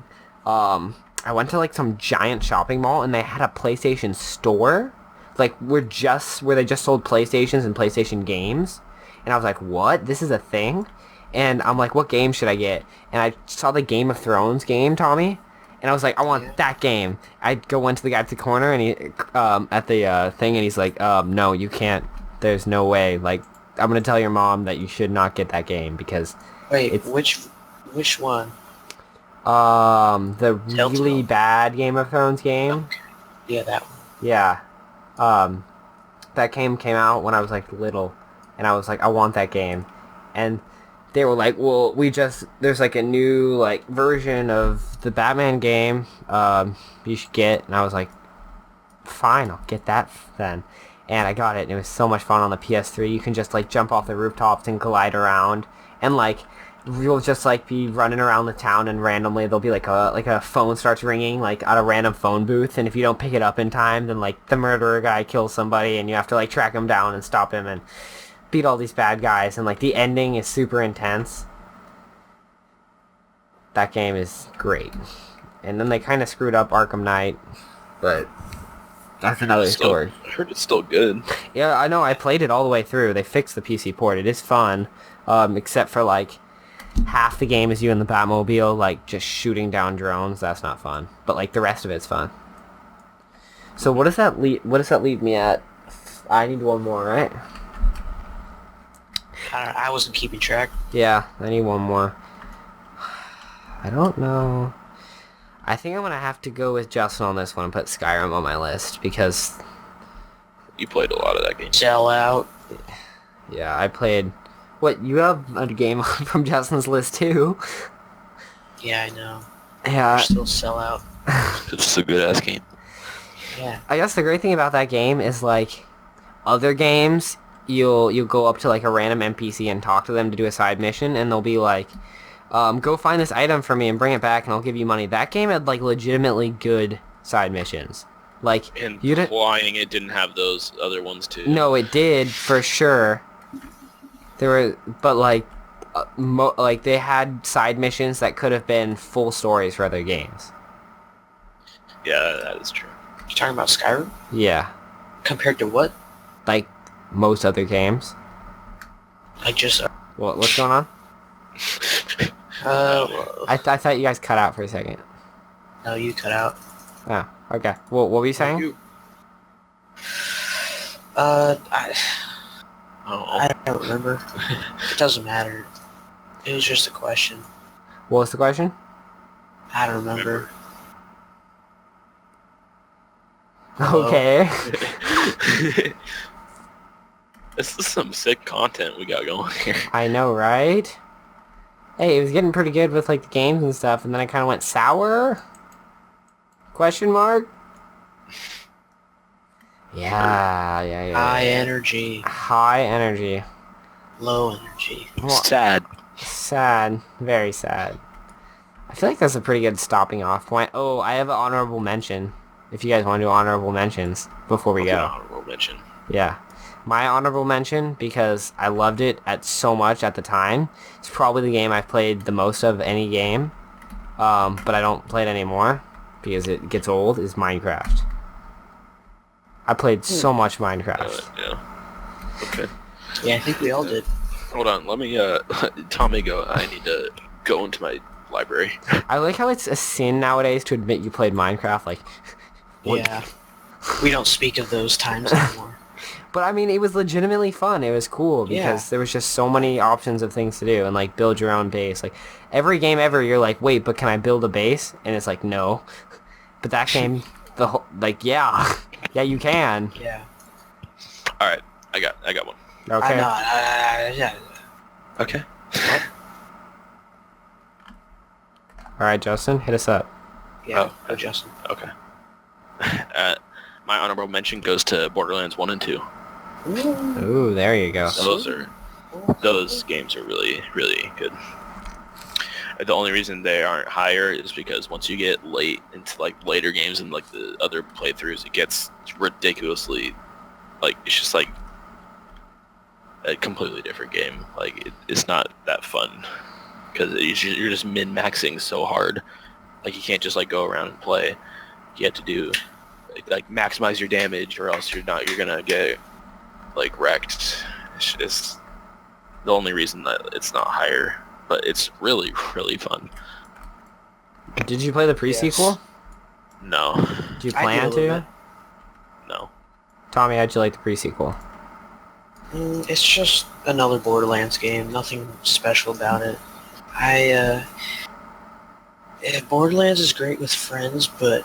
I went to, like, some giant shopping mall, and they had a PlayStation store. Like, where they just sold PlayStations and PlayStation games. And I was like, what? This is a thing? And I'm like, what game should I get? And I saw the Game of Thrones game, Tommy. And I was like, I want that game. I went to the guy at the corner, and he, at the thing, and he's like, no, you can't. There's no way. Like, I'm going to tell your mom that you should not get that game, because... Wait, it's, which one? The really Telltale. bad Game of Thrones game. Okay. Yeah, that one. Yeah. That game came out when I was, like, little. And I was like, I want that game. And they were like, well, there's, like, a new, like, version of the Batman game, you should get. And I was like, fine, I'll get that then. And I got it, and it was so much fun on the PS3. You can just, like, jump off the rooftops and glide around. And, like, you'll just, like, be running around the town, and randomly there'll be, like a phone starts ringing, like, at a random phone booth. And if you don't pick it up in time, then, like, the murderer guy kills somebody, and you have to, like, track him down and stop him and beat all these bad guys. And, like, the ending is super intense. That game is great. And then they kind of screwed up Arkham Knight, but... that's another story. I heard it's still good. Yeah, I know. I played it all the way through. They fixed the PC port. It is fun, except for, like, half the game is you in the Batmobile, like, just shooting down drones. That's not fun. But, like, the rest of it's fun. So what does that leave me at? I need 1 more, right? I wasn't keeping track. Yeah, I need 1 more. I don't know. I think I'm going to have to go with Justin on this one and put Skyrim on my list, because... You played a lot of that game. Sell out. yeah, I played... What, you have a game from Justin's list too? Yeah, I know. Yeah. Still sell out. It's just a good-ass game. Yeah. I guess the great thing about that game is, like, other games, you'll go up to, like, a random NPC and talk to them to do a side mission, and they'll be like... go find this item for me and bring it back and I'll give you money. That game had, like, legitimately good side missions. Like, Implying it didn't have those other ones too. No, it did, for sure. There were, but like, like they had side missions that could have been full stories for other games. Yeah, that is true. You're talking about Skyrim? Yeah. Compared to what? Like, most other games. Like just... What's going on? I thought you guys cut out for a second. No, you cut out. Oh, okay. Well, what were you saying? I don't remember. It doesn't matter. It was just a question. What was the question? I don't remember. Hello? Okay. This is some sick content we got going here. I know, right? Hey, it was getting pretty good with like the games and stuff, and then I kind of went sour? Question mark? Yeah. High energy. High energy. Low energy. Sad. Sad. Very sad. I feel like that's a pretty good stopping off point. Oh, I have an honorable mention. If you guys want to do honorable mentions before we go. Honorable mention. Yeah. My honorable mention, because I loved it so much at the time, it's probably the game I've played the most of any game, but I don't play it anymore because it gets old, is Minecraft. I played so much Minecraft. Yeah. Okay. Yeah, I think we all did. Hold on, let me, Tommy go. I need to go into my library. I like how it's a sin nowadays to admit you played Minecraft, like... Yeah. We don't speak of those times anymore. But I mean, it was legitimately fun. It was cool because there was just so many options of things to do and like build your own base. Like every game ever, you're like, wait, but can I build a base? And it's like, no. But that game, yeah, you can. Yeah. All right, I got one. Okay. Yeah. Okay. All right, Justin, hit us up. Yeah. Oh, Justin. Okay. My honorable mention goes to Borderlands 1 and 2. Ooh, there you go. Those games are really, really good. The only reason they aren't higher is because once you get late into like later games and like the other playthroughs, it gets ridiculously, like it's just like a completely different game. Like it's not that fun because you're just min-maxing so hard. Like you can't just like go around and play. You have to do like maximize your damage or else you're gonna get like wrecked. It's the only reason that it's not higher, but it's really, really fun. Did you play the pre-sequel? Yes. No. Did you plan to? No. Tommy, how'd you like the pre-sequel? It's just another Borderlands game. Nothing special about it. Borderlands is great with friends, but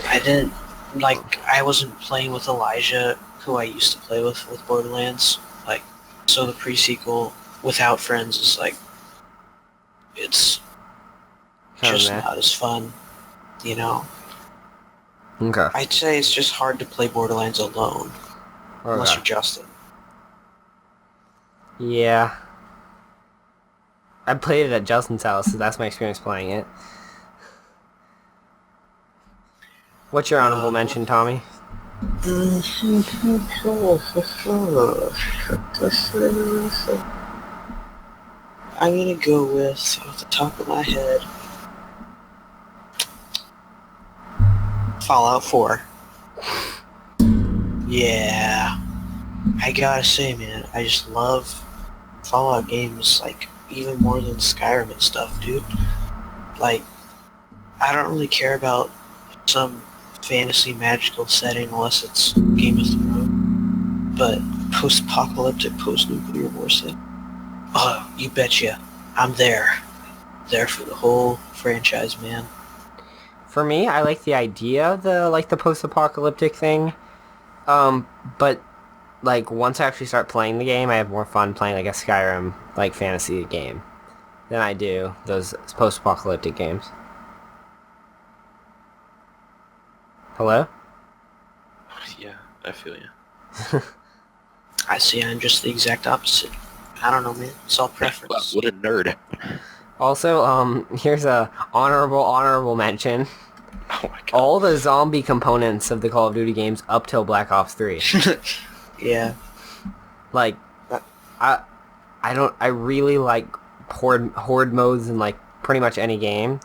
I wasn't playing with Elijah, who I used to play with Borderlands. Like, so the pre-sequel without friends is like, it's just not as fun, you know? Okay. I'd say it's just hard to play Borderlands alone, unless you're Justin. Yeah. I played it at Justin's house, so that's my experience playing it. What's your honorable mention, Tommy? I'm gonna go with, off the top of my head, Fallout 4. Yeah. I gotta say, man, I just love Fallout games, like, even more than Skyrim and stuff, dude. Like, I don't really care about some fantasy magical setting unless it's Game of Thrones, but post-apocalyptic, post-nuclear war setting, oh, you betcha, I'm there for the whole franchise, man. For me, I like the idea of the post-apocalyptic thing, but like once I actually start playing the game, I have more fun playing like a Skyrim like fantasy game than I do those post-apocalyptic games. Hello? Yeah, I feel you. I see, I'm just the exact opposite. I don't know, man. It's all preference. Wow, what a nerd. Also, here's a honorable mention. Oh my god. all the zombie components of the Call of Duty games up till Black Ops 3. Yeah. Like, I really like horde modes in like pretty much any game.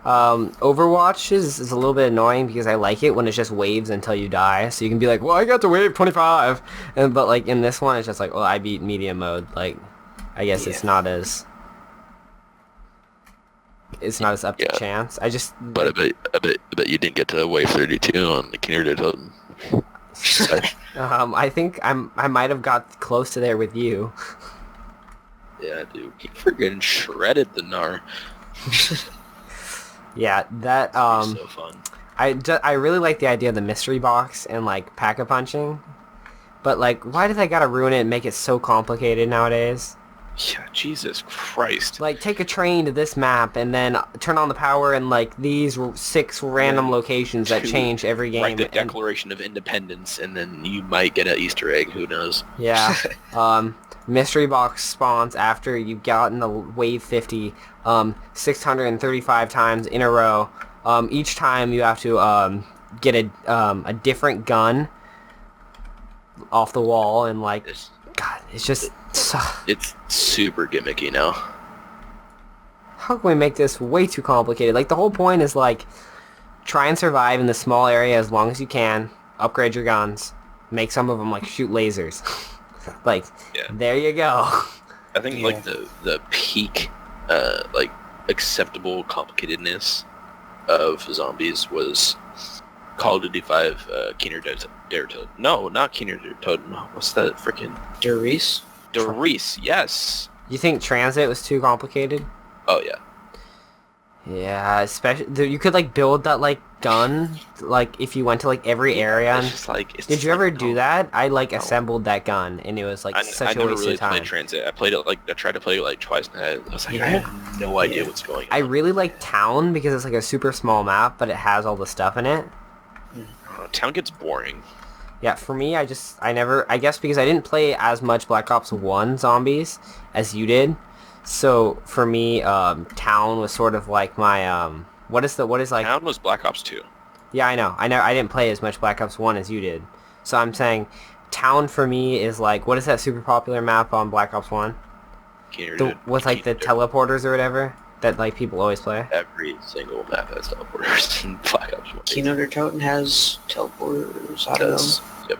Overwatch is a little bit annoying because I like it when it's just waves until you die, so you can be like, well, I got to wave 25, but like in this one it's just like, well, I beat medium mode. Like, I guess it's not as up to chance. But I bet you didn't get to wave 32 on the Kinder Totem. I think I might have got close to there with you. Yeah, dude. He freaking shredded the Gnar. Yeah, that So fun. I really like the idea of the mystery box and like pack-a-punching, but like, why do they gotta ruin it and make it so complicated nowadays? Yeah, Jesus Christ. Like, take a train to this map and then turn on the power in like these 6 random locations that change every game. Write the Declaration of Independence, and then you might get an Easter egg. Who knows? Yeah. Mystery box spawns after you've gotten the wave 50 635 times in a row. Each time you have to get a different gun off the wall, and like, God, it's just It's super gimmicky now. how can we make this way too complicated? Like, the whole point is like, try and survive in the small area as long as you can, upgrade your guns, make some of them like shoot lasers. Like, there you go. I think like the peak like acceptable complicatedness of zombies was Call of Duty 5 Keener Dare Totem. No, not Keener Dare Totem. What's that freaking Der Riese? Der Riese, yes. You think Transit was too complicated? Oh yeah. Yeah, especially you could like build that like gun, like if you went to like every area. It's just like, Did you ever do that? I like assembled that gun, and it was like such a never waste really of time. played Transit. I played it like I tried to play it like twice, and I was like, I have no idea what's going on. I really like Town because it's like a super small map, but it has all the stuff in it. Town gets boring. Yeah, for me, I guess because I didn't play as much Black Ops 1 zombies as you did. So for me, Town was sort of like my what is like Town was Black Ops 2. Yeah, I know. I didn't play as much Black Ops 1 as you did. So I'm saying Town for me is like, what is that super popular map on Black Ops 1? With like the teleporters or whatever that like people always play. Every single map has teleporters in Black Ops 1. Kino der Toten has teleporters. I don't know. Yep.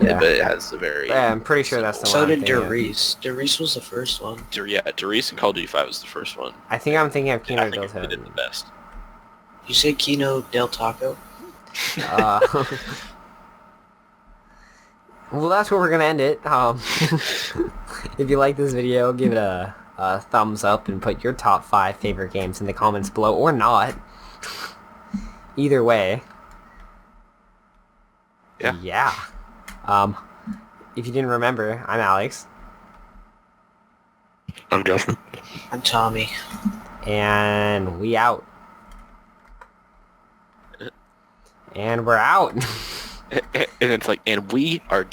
But it has a very... Yeah, I'm pretty sure that's the So one. did Der Riese. Der Riese was the first one. Der Riese and Call of Duty 5 was the first one. I think I'm thinking of Kino I think del it did the best. You say Kino del Taco? Well, that's where we're gonna end it. If you like this video, give it a thumbs up and put your top 5 favorite games in the comments below, or not. Either way. Yeah. If you didn't remember, I'm Alex. I'm Justin. I'm Tommy. And we out. And we're out. And it's like, and we are...